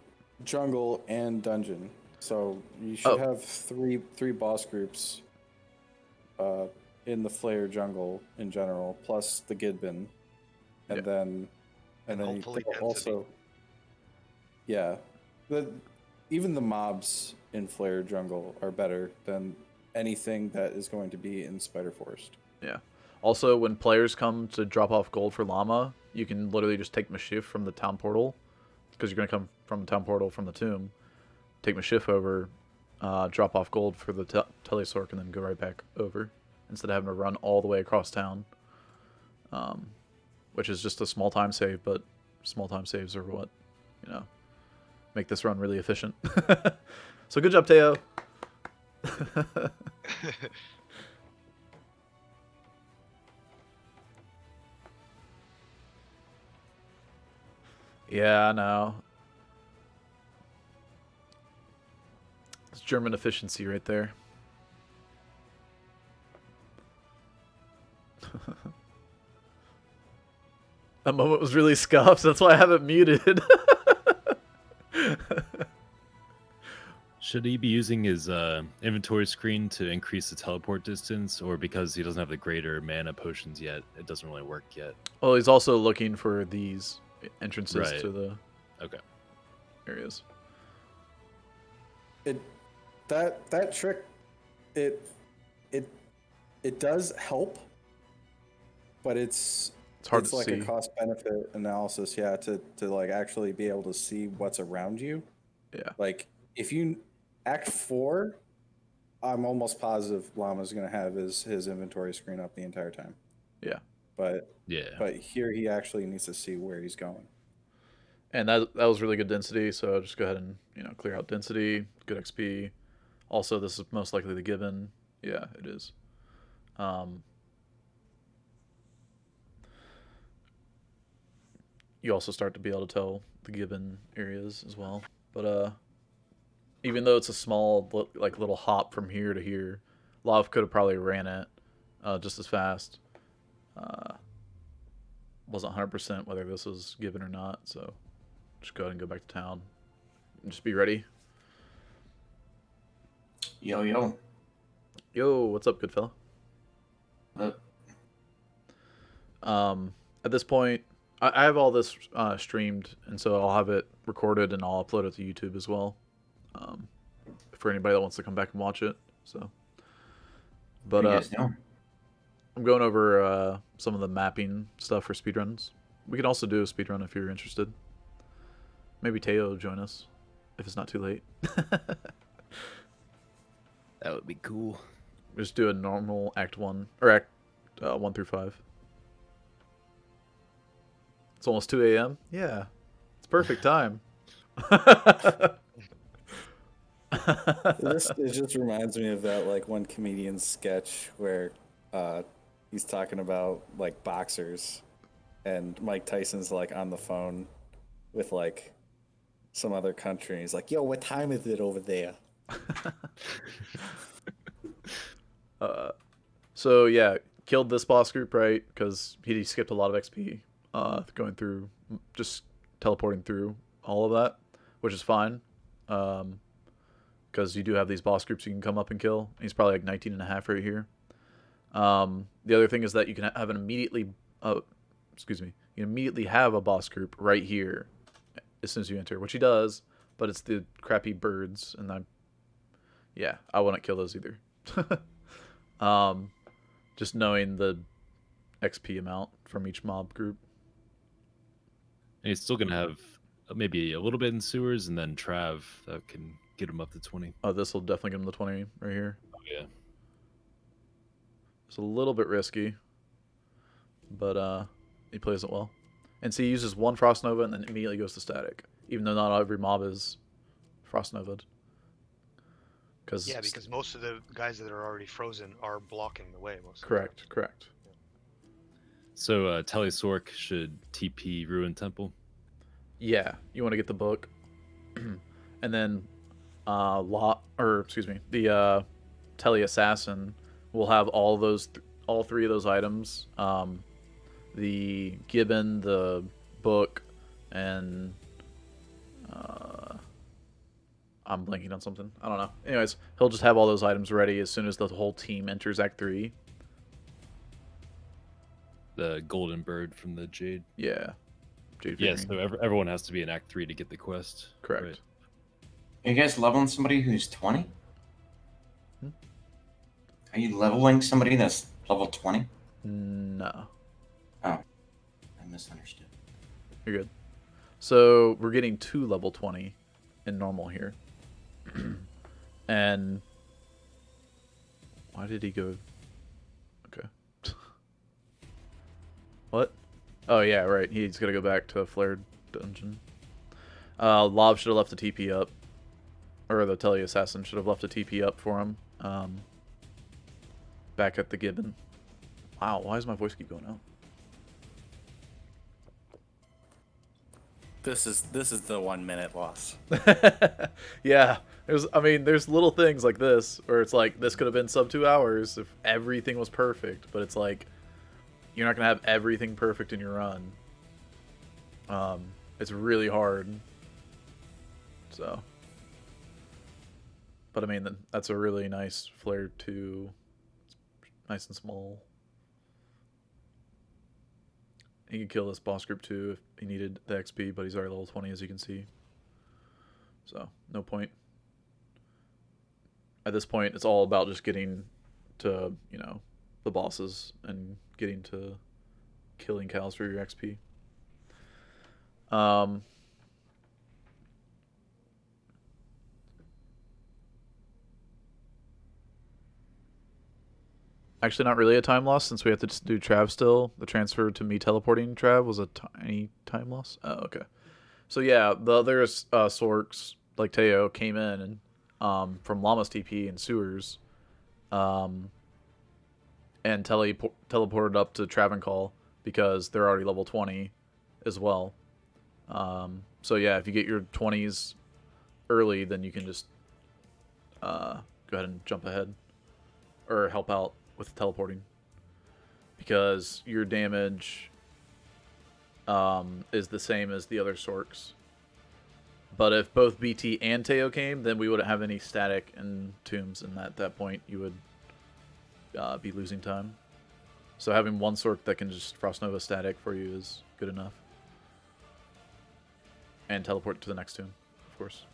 jungle, and dungeon, so you should have three boss groups in the flare jungle in general, plus the Gidbin, and then hopefully also, yeah, even the mobs in flare jungle are better than anything that is going to be in Spider Forest. Yeah. Also, when players come to drop off gold for Llama, you can literally just take Mashif from the town portal, because you're going to come from the town portal from the tomb, take Mashif over, drop off gold for the Telesork, and then go right back over, instead of having to run all the way across town. Which is just a small time save, but small time saves are what, make this run really efficient. So good job, Teo. Yeah, I know. It's German efficiency right there. That moment was really scuffed. That's why I have it muted. Should he be using his inventory screen to increase the teleport distance, or because he doesn't have the greater mana potions yet, it doesn't really work yet? Well, he's also looking for these entrances Right. to the Okay. areas. That trick, it does help, but it's hard to like see. a cost benefit analysis, yeah, to like actually be able to see what's around you. Yeah. Like if you Act 4, I'm almost positive Llama's gonna have his inventory screen up the entire time. Yeah. But Yeah. here he actually needs to see where he's going. And that was really good density, so I'll just go ahead and clear out density, good XP. Also, this is most likely the given. Yeah, it is. You also start to be able to tell the given areas as well. But even though it's a small little hop from here to here, Love could have probably ran it just as fast. Wasn't 100% whether this was given or not, so just go ahead and go back to town. Just be ready. Yo, yo. Yo, what's up, good fella? What? At this point, I have all this streamed, and so I'll have it recorded and I'll upload it to YouTube as well. For anybody that wants to come back and watch it. So, but What are you guys doing? I'm going over some of the mapping stuff for speedruns. We can also do a speedrun if you're interested. Maybe Teo will join us if it's not too late. That would be cool. Just do a normal Act 1 or Act 1 through 5. It's almost 2 a.m. Yeah, it's perfect time. It just reminds me of that like one comedian sketch where he's talking about like boxers, and Mike Tyson's like on the phone with like some other country. And he's like, "Yo, what time is it over there?" So yeah, killed this boss group, right? Because he skipped a lot of XP going through, just teleporting through all of that, which is fine. Because you do have these boss groups you can come up and kill. He's probably like 19.5 right here. The other thing is that you can have an immediately, you can immediately have a boss group right here as soon as you enter, which he does, but it's the crappy birds, and I wouldn't kill those either. Just knowing the XP amount from each mob group. And he's still gonna have maybe a little bit in sewers, and then Trav that can get him up to 20. Oh, this will definitely get him to 20 right here. Oh yeah. It's a little bit risky, but he plays it well. And so he uses one Frost Nova and then immediately goes to static, even though not every mob is Frost Nova'd. Yeah, because most of the guys that are already frozen are blocking the way. Correct. So Telesork should TP Ruin Temple. Yeah, you want to get the book, and then the Tele Assassin will have all those, all three of those items. The Gibbon, the book, and I'm blanking on something. I don't know. Anyways, he'll just have all those items ready as soon as the whole team enters Act 3. The golden bird from the Jade. Yeah. Jade Yeah, figurine. so everyone has to be in Act 3 to get the quest. Correct. Right. Are you guys leveling somebody who's 20? Hmm? Are you leveling somebody that's level 20? No. Oh. I misunderstood. You're good. So we're getting to level 20 in normal here. And why did he go? Okay. What? Oh yeah, right. He's gonna go back to a flared dungeon. Lob should have left the TP up, or the Tele Assassin should have left a TP up for him. Back at the Gibbon. Wow, why does my voice keep going out? This is the 1 minute loss. Yeah, I mean, there's little things like this where it's like this could have been sub 2 hours if everything was perfect, but it's like you're not gonna have everything perfect in your run. It's really hard. So, but I mean, that's a really nice flare too. It's nice and small. He can kill this boss group too if he needed the XP, but he's already level 20 as you can see. So, no point. At this point, it's all about just getting to, you know, the bosses and getting to killing cows for your XP. Actually, not really a time loss since we have to just do Trav still. The transfer to me teleporting Trav was a tiny time loss. Oh, okay. So yeah, the other Sorks, like Teo, came in and from Llama's TP and sewers, and teleported up to Travancore because they're already level 20 as well. So yeah, if you get your 20s early, then you can just go ahead and jump ahead or help out with teleporting because your damage is the same as the other Sorks. But if both BT and Teo came, then we wouldn't have any static and tombs, and at that point you would be losing time. So having one Sork that can just Frost Nova static for you is good enough. And teleport to the next tomb, of course.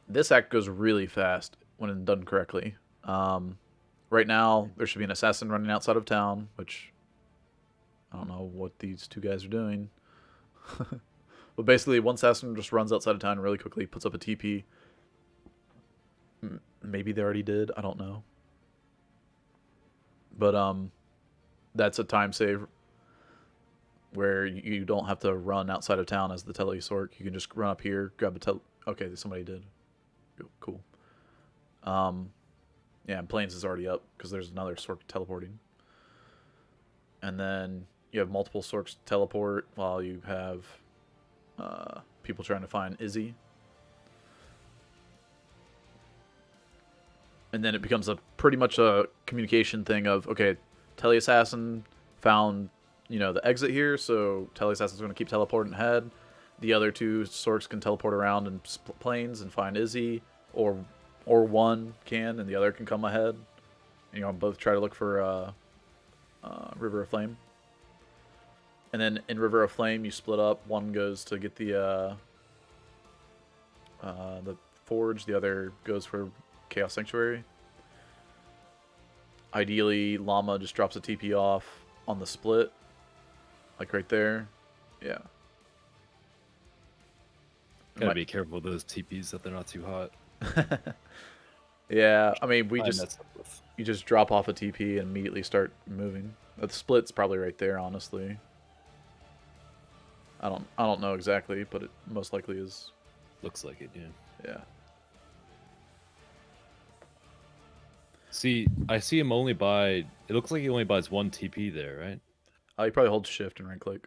This act goes really fast when done correctly. Right now, there should be an assassin running outside of town, which I don't know what these two guys are doing. But basically, one assassin just runs outside of town really quickly, puts up a TP. Maybe they already did. I don't know. But that's a time save where you don't have to run outside of town as the Tele Sork. You can just run up here, grab a Okay, somebody did. Cool. Yeah, and Plains is already up because there's another Sork teleporting. And then you have multiple Sorks teleport while you have people trying to find Izzy. And then it becomes pretty much a communication thing of, okay, Tele Assassin found, you know, the exit here, so Tele Assassin's going to keep teleporting ahead. The other two Sorks can teleport around in Plains and find Izzy, or one can and the other can come ahead. And, you know, both try to look for River of Flame. And then in River of Flame, you split up. One goes to get the Forge. The other goes for Chaos Sanctuary. Ideally, Llama just drops a TP off on the split. Like right there. Yeah. Gotta be careful with those TPs that they're not too hot. Yeah, I mean, you just drop off a TP and immediately start moving. The split's probably right there, honestly. I don't know exactly, but it most likely is. Looks like it, yeah. Yeah. See, I see him only buy. It looks like he only buys one TP there, right? He probably holds shift and right click.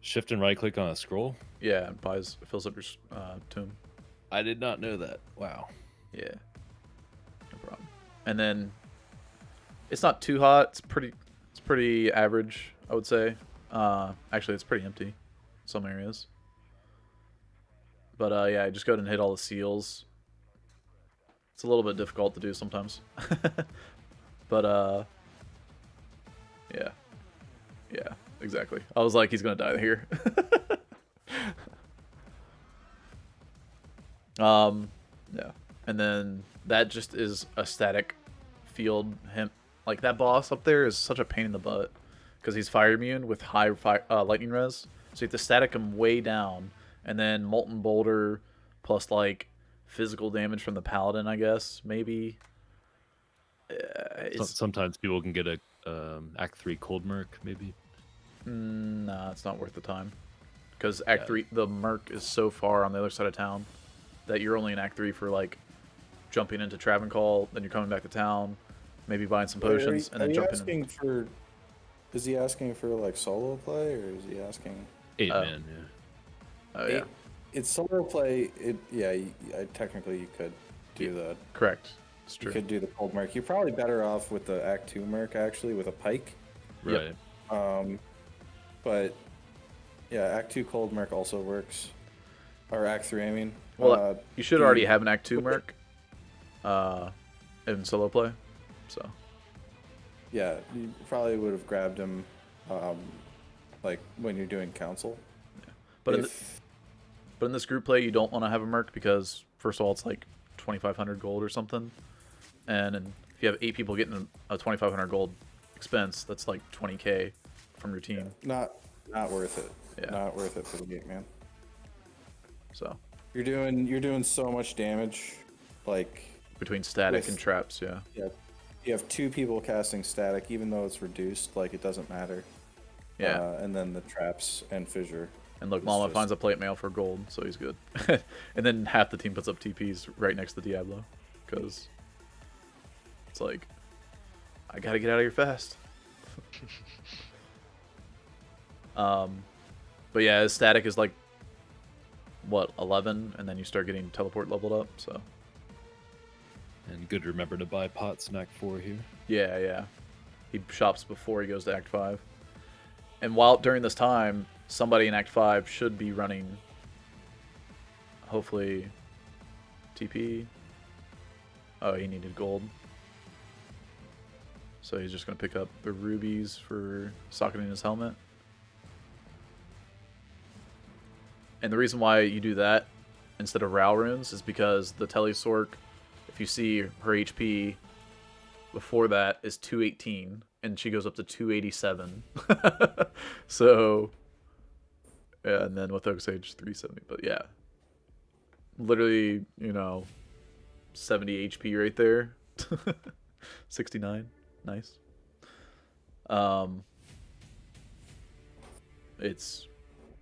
Shift and right click on a scroll? Yeah, and fills up your tomb. I did not know that. Wow. Yeah. No problem. And then it's not too hot. It's pretty average, I would say. Actually, it's pretty empty in some areas. But yeah, just go ahead and hit all the seals. It's a little bit difficult to do sometimes. But yeah. Yeah, exactly. I was like, he's gonna die here. Yeah. And then that just is a static field. Like that boss up there is such a pain in the butt because he's fire immune with high lightning res. So you have to static him way down, and then Molten Boulder plus like physical damage from the Paladin, I guess, maybe. Sometimes people can get a Act 3 Cold Merc, maybe. Nah, it's not worth the time. Because Act 3, the Merc is so far on the other side of town that you're only in Act 3 for like jumping into Travancore, then you're coming back to town, maybe buying some potions, and then jumping in. Is he asking for like solo play, or is he asking? 8 man, yeah. Oh yeah, It's solo play. Technically you could do the. correct. It's You true. could do the cold merc. You're probably better off with the Act 2 merc, actually, with a pike. Right. But yeah, Act 2 cold merc also works. Or Act 3, I mean. Well, you should already have an Act 2 merc in solo play, so. Yeah, you probably would have grabbed him like when you're doing council. Yeah. But in this group play, you don't want to have a merc because, first of all, it's like 2,500 gold or something. And if you have 8 people getting a 2,500 gold expense, that's like 20k from your team. Not worth it. Yeah. Not worth it for the game, man. So you're doing so much damage, like between static and traps, yeah. Yeah. You have 2 people casting static, even though it's reduced, like it doesn't matter. Yeah. And then the traps and fissure. And look, Mama finds a plate mail for gold, so he's good. And then half the team puts up TPs right next to Diablo, because it's like, I gotta get out of here fast. But yeah, his static is like, what, 11, and then you start getting teleport leveled up, so. And good to remember to buy pots in Act 4 here. Yeah, yeah. He shops before he goes to Act 5. And while during this time, somebody in Act 5 should be running, hopefully, TP. Oh, he needed gold. So he's just going to pick up the rubies for socketing his helmet. And the reason why you do that instead of Rao runes is because the Telesork, if you see her HP before that, is 218, and she goes up to 287. So, yeah, and then with Oak Sage, 370. But yeah, literally, 70 HP right there. 69, nice. It's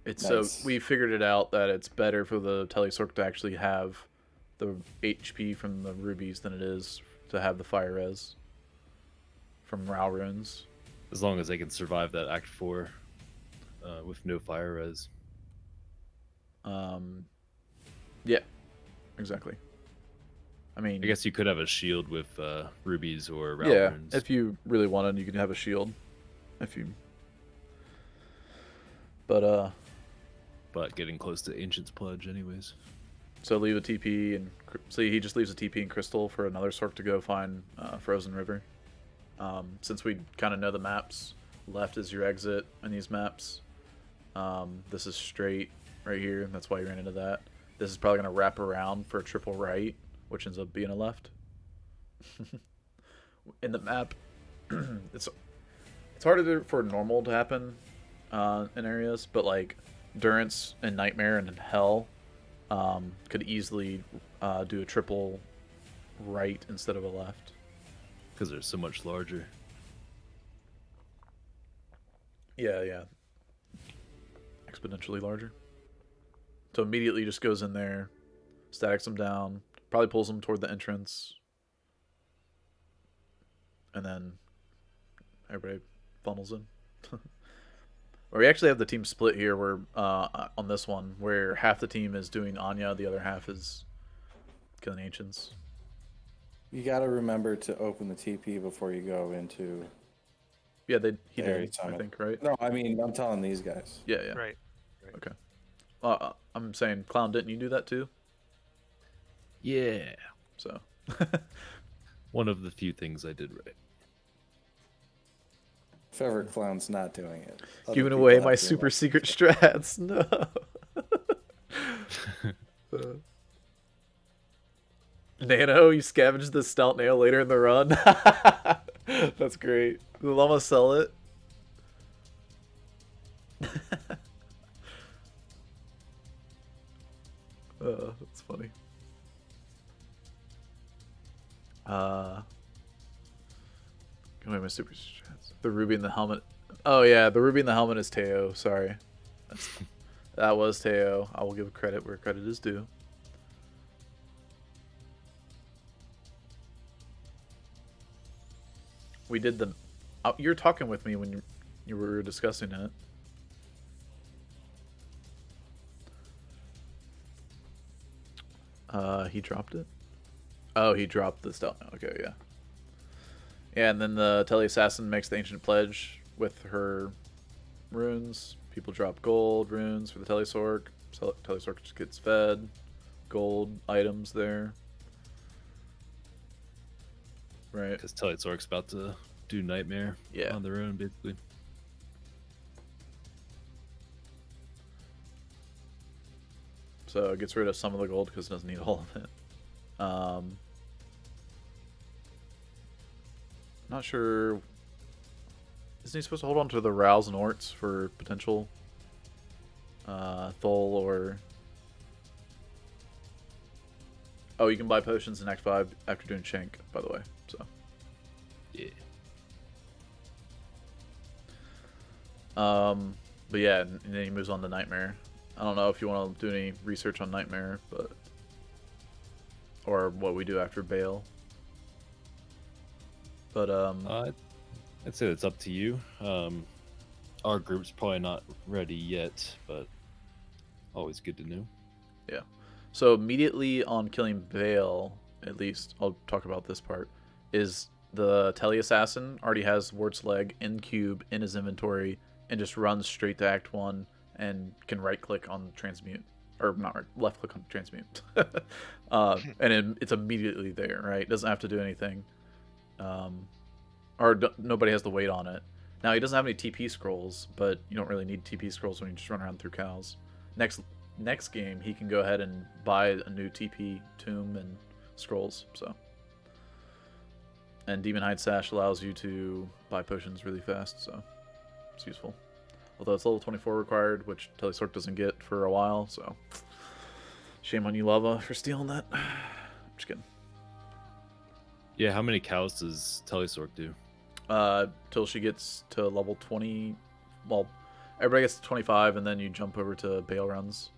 nice. So we figured it out that it's better for the Telesork to actually have the HP from the rubies than it is to have the fire res from Rao runes. As long as they can survive that Act 4 with no fire res. Yeah, exactly. I mean, I guess you could have a shield with rubies or Rao runes. If you really wanted, you can have a shield. But getting close to Ancient's Pledge anyways. So leave a TP, and see, he just leaves a TP and Crystal for another Sork to go find Frozen River. Since we kind of know the maps, left is your exit in these maps. This is straight right here, and that's why you ran into that. This is probably going to wrap around for a triple right, which ends up being a left. In the map, it's harder for normal to happen in areas, but like Durance and Nightmare and Hell could easily do a triple right instead of a left. Because they're so much larger. Yeah. Exponentially larger. So immediately just goes in there, statics them down, probably pulls them toward the entrance, and then everybody funnels in. Or we actually have the team split here where on this one where half the team is doing Anya, the other half is killing ancients. You got to remember to open the TP before you go into. Yeah, he did, I think, right? No, I mean, I'm telling these guys. Yeah. Right. Okay. I'm saying, Clown, didn't you do that too? Yeah. So. One of the few things I did right. If ever Clown's not doing it. Giving away my super secret strats. No. Nano, you scavenged the stout nail later in the run. That's great. Will Llama sell it? That's funny. Give away my super strats. The ruby in the helmet. Oh yeah, the ruby in the helmet is Teo. Sorry, that was Teo. I will give credit where credit is due. We did the. You're talking with me when You were discussing it. He dropped it? Oh, he dropped the stealth. Okay, yeah. Yeah, and then the Tele Assassin makes the Ancient Pledge with her runes. People drop gold runes for the Telesork. Telesork just gets fed. Gold items there. Right. Because Telesork's about to do Nightmare on their own, basically. So it gets rid of some of the gold because it doesn't need all of it. Not sure. Isn't he supposed to hold on to the Rouse and Orts for potential Thol or... Oh, you can buy potions in Act 5 after doing Shank, by the way. So. Yeah. But yeah, and then he moves on to Nightmare. I don't know if you want to do any research on Nightmare, but... Or what we do after Bale. But, I'd say it's up to you. Our group's probably not ready yet, but always good to know. Yeah. So immediately on killing Bale, at least, I'll talk about this part, is the Tele Assassin already has Wart's Leg in Cube in his inventory and just runs straight to Act 1 and can right-click on Transmute. Or not right, left-click on Transmute. And it's immediately there, right? Doesn't have to do anything. Nobody has to wait on it. Now, he doesn't have any TP scrolls, but you don't really need TP scrolls when you just run around through cows. Next game, he can go ahead and buy a new TP tomb and scrolls. So, and Demon Hide Sash allows you to buy potions really fast, so it's useful. Although it's level 24 required, which Telesork doesn't get for a while, so shame on you, Lava, for stealing that. Just kidding. Yeah, how many cows does Telesork do? Till she gets to level 20. Well, everybody gets to 25, and then you jump over to Bale runs.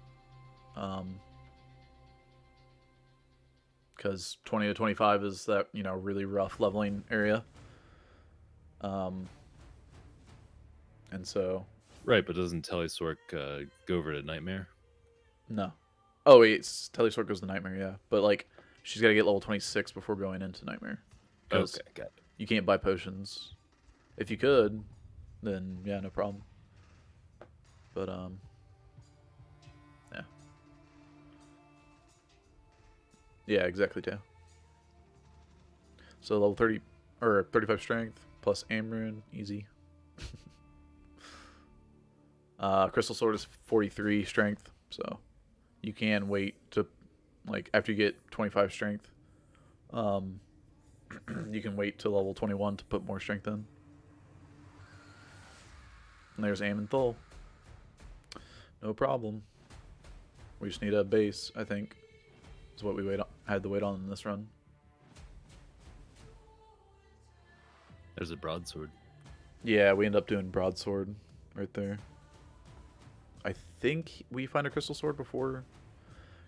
Because 20 to 25 is that, really rough leveling area. And so... Right, but doesn't Telesork go over to Nightmare? No. Oh, wait, Telesork goes to Nightmare, yeah. But, like, she's got to get level 26 before going into Nightmare. Okay, got it. You can't buy potions. If you could, then, yeah, no problem. But, yeah. Yeah, exactly, too. So level 30, or 35 strength, plus aim rune, easy. Crystal Sword is 43 strength, so you can wait to, like, after you get 25 strength, you can wait till level 21 to put more strength in. And there's aim and Thol. No problem. We just need a base, I think. Is what we had to wait on in this run. There's a broadsword. Yeah, we end up doing broadsword right there. I think we find a crystal sword before,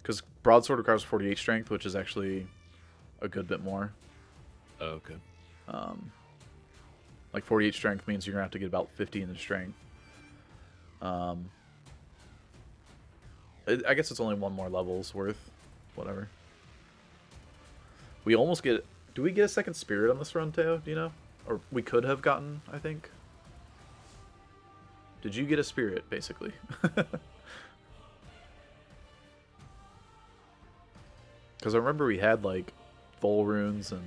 because broadsword requires 48 strength, which is actually a good bit more. Oh, okay. Like 48 strength means you're gonna have to get about 50 in the strength. I guess it's only one more level's worth. Whatever. We almost get... Do we get a second spirit on this run, Teo? Do you know? Or we could have gotten, I think. Did you get a spirit, basically? Because I remember we had, like, Vol runes, and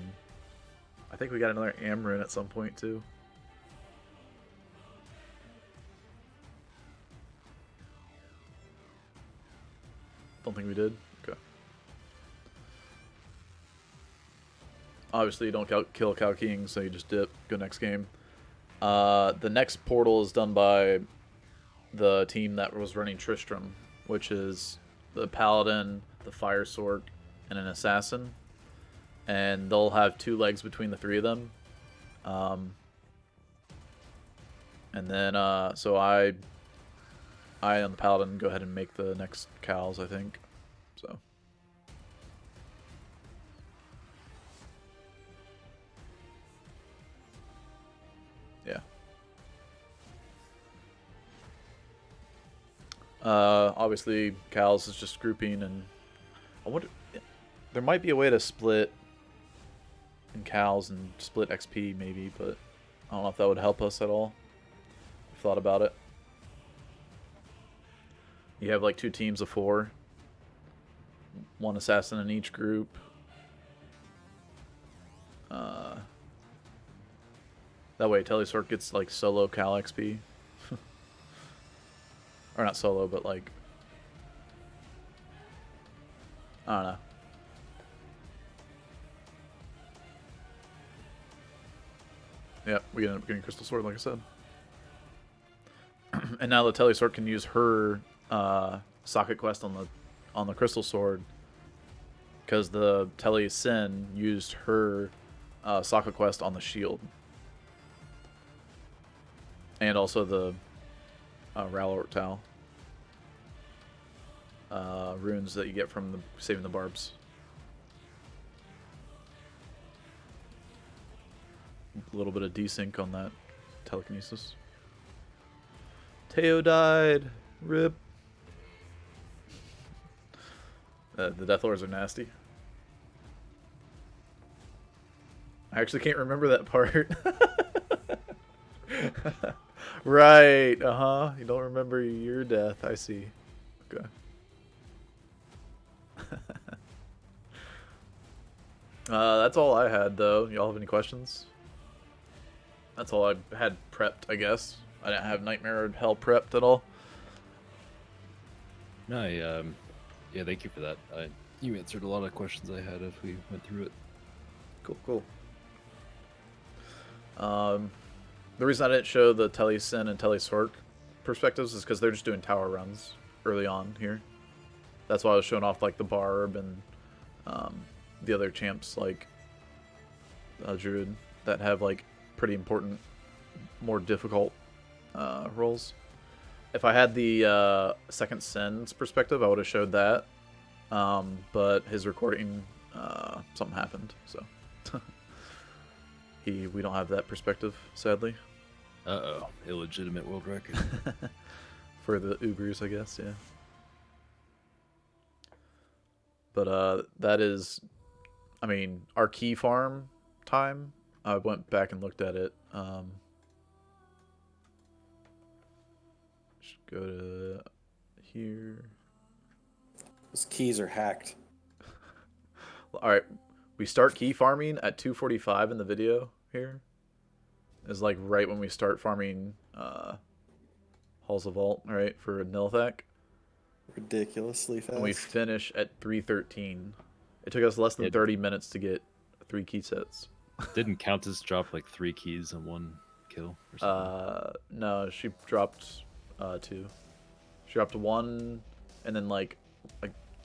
I think we got another Am rune at some point, too. Don't think we did. Okay. Obviously, you don't kill Cow King, so you just dip. Go next game. The next portal is done by the team that was running Tristram, which is the Paladin, the Fire Sword, and an Assassin. And they'll have 2 legs between the 3 of them. And then, so I on the Paladin go ahead and make the next cows, I think. So. Yeah. Obviously, Cal's is just grouping, and I wonder there might be a way to split in Cal's and split XP maybe, but I don't know if that would help us at all. I've thought about it. You have like 2 teams of 4, 1 assassin in each group. That way Telesort gets like solo Cal XP. Or not solo, but like, I don't know. Yep, we ended up getting Crystal Sword, like I said. And now the Telesort can use her socket quest on the Crystal Sword, because the Tele Sin used her socket quest on the shield, and also the Ralor Tau runes that you get from saving the barbs. A little bit of desync on that telekinesis. Teo died. Rip. The Death Lords are nasty. I actually can't remember that part. Right. You don't remember your death. I see. Okay. That's all I had, though. Y'all have any questions? That's all I had prepped, I guess. I didn't have Nightmare Hell prepped at all. No, yeah, thank you for that. You answered a lot of questions I had as we went through it. Cool. The reason I didn't show the Tele-Sin and Tele-Sork perspectives is because they're just doing tower runs early on here. That's why I was showing off like the Barb and the other champs like Druid that have like pretty important, more difficult roles. If I had the second Sin's perspective, I would have showed that. But his recording, something happened, so we don't have that perspective, sadly. Uh-oh, illegitimate world record. For the Ubers, I guess, yeah. But that is, I mean, our key farm time. I went back and looked at it. Should go to here. Those keys are hacked. All right, we start key farming at 2:45 in the video here. Is like right when we start farming Halls of Vault, right, for Nilthak. Ridiculously fast. And we finish at 3:13. It took us less than 30 minutes to get 3 key sets. Didn't Countess drop like 3 keys in 1 kill or something? No, she dropped 2. She dropped 1, and then like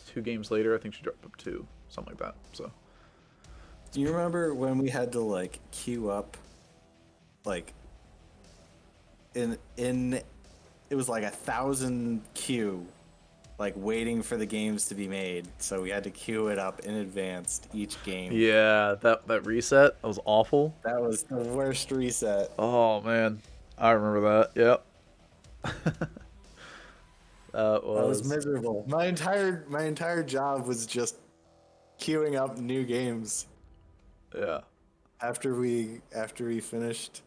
2 games later, I think she dropped up 2, something like that. So. Do you remember when we had to like queue up, like in it was like 1,000 queue, like waiting for the games to be made. So we had to queue it up in advance each game. Yeah, that reset, that was awful. That was the worst reset. Oh man, I remember that. Yep. That was miserable. My entire job was just queuing up new games. Yeah. After we finished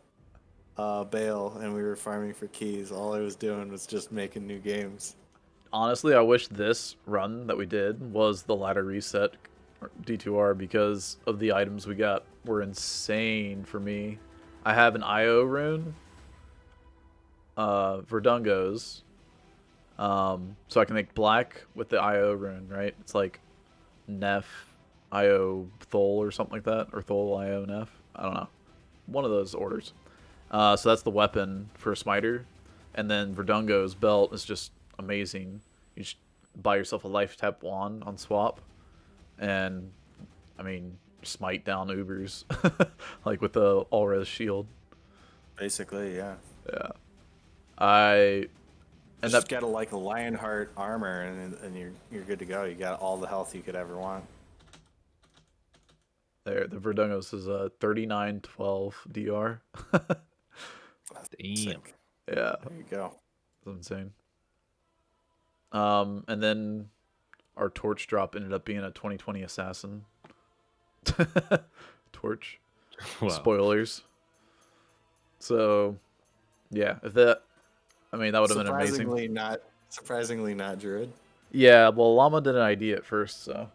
Bale and we were farming for keys, all I was doing was just making new games. Honestly, I wish this run that we did was the ladder reset D2R, because of the items we got were insane for me. I have an IO rune, Verdungo's, so I can make black with the IO rune, right? It's like Nef IO Thol or something like that, or Thol IO Nef. I don't know. One of those orders. So that's the weapon for Smiter. And then Verdungo's belt is just amazing. You just buy yourself a life tap wand on swap, and I mean, smite down Ubers like with the all-res shield. Basically, yeah. Yeah. And just get a Lionheart armor, and you're good to go. You got all the health you could ever want. There, the Verdungos is a 3912 DR. Damn. Yeah. There you go. That's insane. And then our torch drop ended up being a 2020 assassin. Torch. Wow. Spoilers. So, yeah, if that, I mean, that would have been amazing. Surprisingly not Druid. Yeah, well, Llama didn't ID it first, so.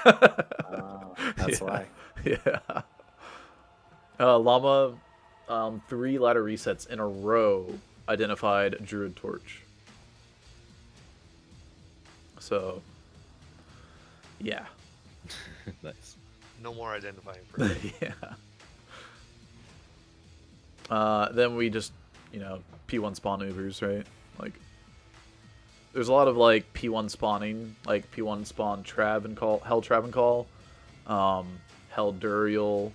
That's why. Yeah. Llama, 3 ladder resets in a row identified Druid Torch. So, yeah. Nice. No more identifying first. Yeah. Then we just, P1 spawn Ubers, right? Like, there's a lot of, like, P1 spawning, like, P1 spawn Trav and Call, Hell Trav and Call, Hell Duriel,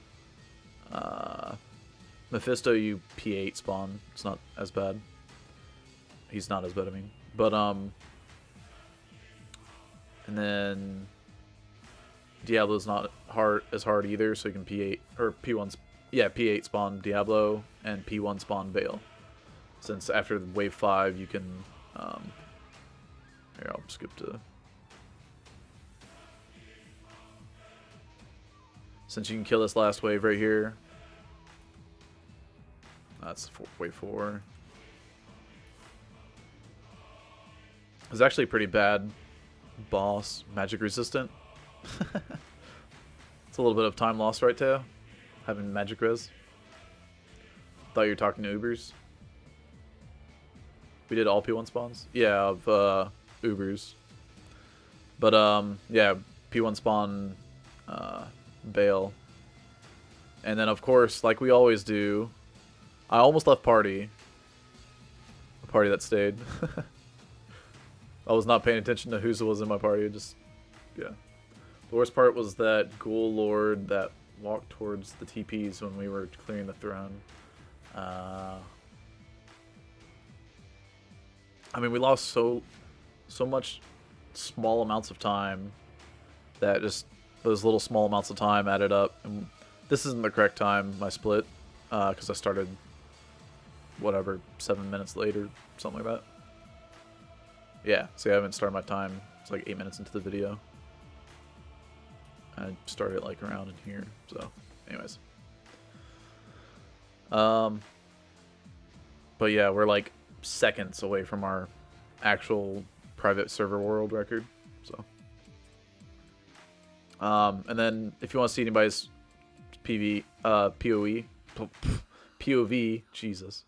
Mephisto, you P8 spawn. It's not as bad. He's not as bad, I mean. But, and then Diablo's not as hard either, so you can P8, or P1, yeah, P8 spawn Diablo, and P1 spawn Veil. Since after wave 5, you can, here, I'll skip to, since you can kill this last wave right here, that's wave 4. It's actually a pretty bad boss, magic resistant. It's a little bit of time lost, right, Teo? Having magic res. Thought you were talking to Ubers. We did all P1 spawns? Yeah, of Ubers. But yeah, P1 spawn Bale. And then of course, like we always do, I almost left party. A party that stayed. I was not paying attention to who was in my party, just yeah. The worst part was that Ghoul Lord that walked towards the TPs when we were clearing the throne. I mean, we lost so much small amounts of time that just those little small amounts of time added up. And this isn't the correct time, my split, because I started, whatever, 7 minutes later, something like that. Yeah, see, I haven't started my time. It's like 8 minutes into the video. I started like around in here, so anyways. But yeah, we're like seconds away from our actual private server world record, so. And then if you want to see anybody's POV, Jesus.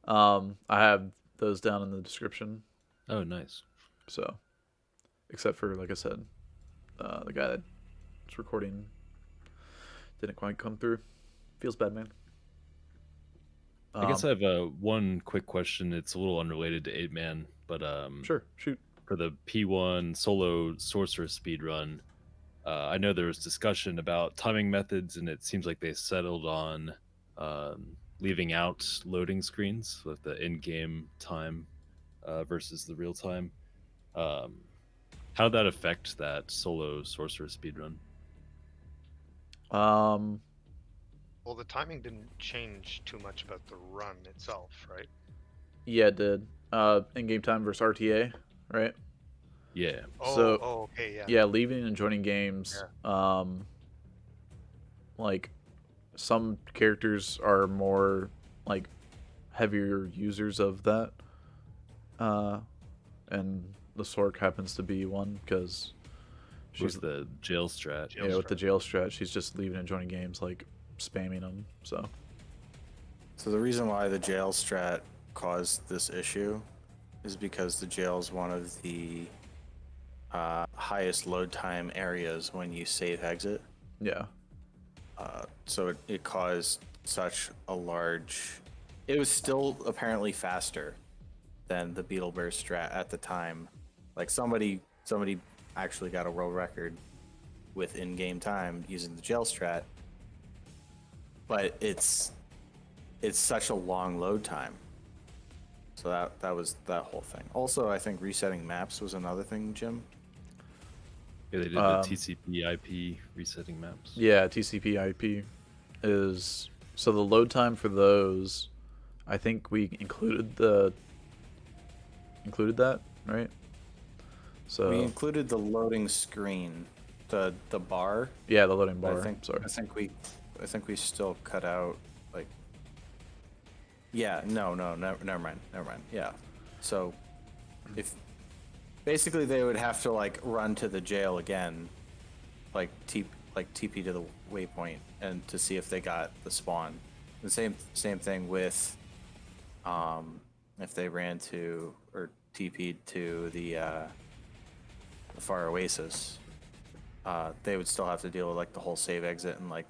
I have those down in the description. Oh, nice. So, except for, like I said, the guy that's recording didn't quite come through. Feels bad, man. I guess I have one quick question. It's a little unrelated to 8-Man, but sure, shoot. For the P1 solo sorcerer speedrun, I know there was discussion about timing methods, and it seems like they settled on leaving out loading screens with the in-game time versus the real time. How did that affect that solo sorcerer speedrun? Well, the timing didn't change too much about the run itself, right? Yeah, it did. In-game time versus RTA, right? Yeah. Oh, okay, yeah. Yeah, leaving and joining games. Yeah. Like, some characters are more, like, heavier users of that. And the Sork happens to be one, because she's with the jail strat. Yeah, with the jail strat, she's just leaving and joining games, like, spamming them, so. So the reason why the jail strat caused this issue is because the jail is one of the highest load time areas when you save exit. Yeah. So it caused such a large... It was still apparently faster than the Beetle Burst strat at the time. Like somebody actually got a world record with in-game time using the jail strat, but it's such a long load time. So that was that whole thing. Also, I think resetting maps was another thing, Jim. Yeah, they did the TCP IP resetting maps. Yeah, TCP IP is... So the load time for those, I think we included that, right? So we included the loading screen, the bar. yeah, the loading but bar. I think we still cut out like. Yeah. No. Never mind. Yeah. So, if basically they would have to like run to the jail again, like TP to the waypoint and to see if they got the spawn. The same thing with if they ran to or TP'd to the far oasis, they would still have to deal with like the whole save exit and like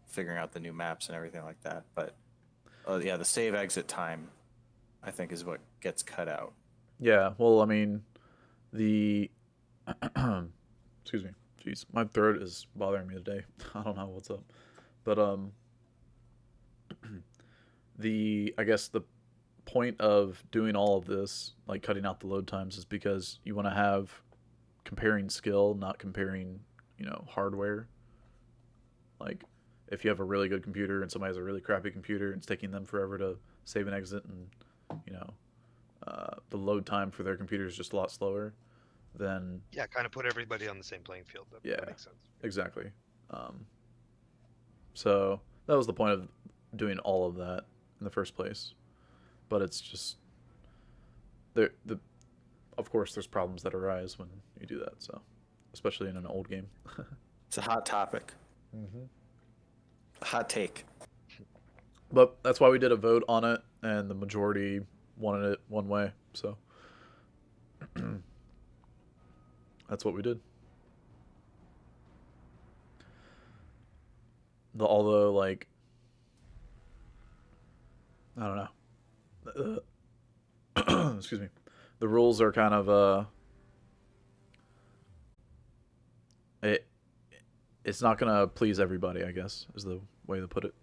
figuring out the new maps and everything like that. But yeah, the save exit time, I think, is what gets cut out. Yeah, well, I mean, the excuse me, jeez, my throat is bothering me today. I don't know what's up, but I guess the point of doing all of this, like cutting out the load times, is because you want to have comparing skill, not comparing, hardware. Like, if you have a really good computer and somebody has a really crappy computer and it's taking them forever to save and exit, and the load time for their computer is just a lot slower, then Yeah, kind of put everybody on the same playing field. That makes sense. exactly. So that was the point of doing all of that in the first place. But it's just of course there's problems that arise when you do that. So especially in an old game. It's a hot topic. Mm-hmm. A hot take. But that's why we did a vote on it, and the majority wanted it one way. So that's what we did. Although, like, I don't know. Excuse me. The rules are kind of it's not gonna please everybody, I guess, is the way to put it.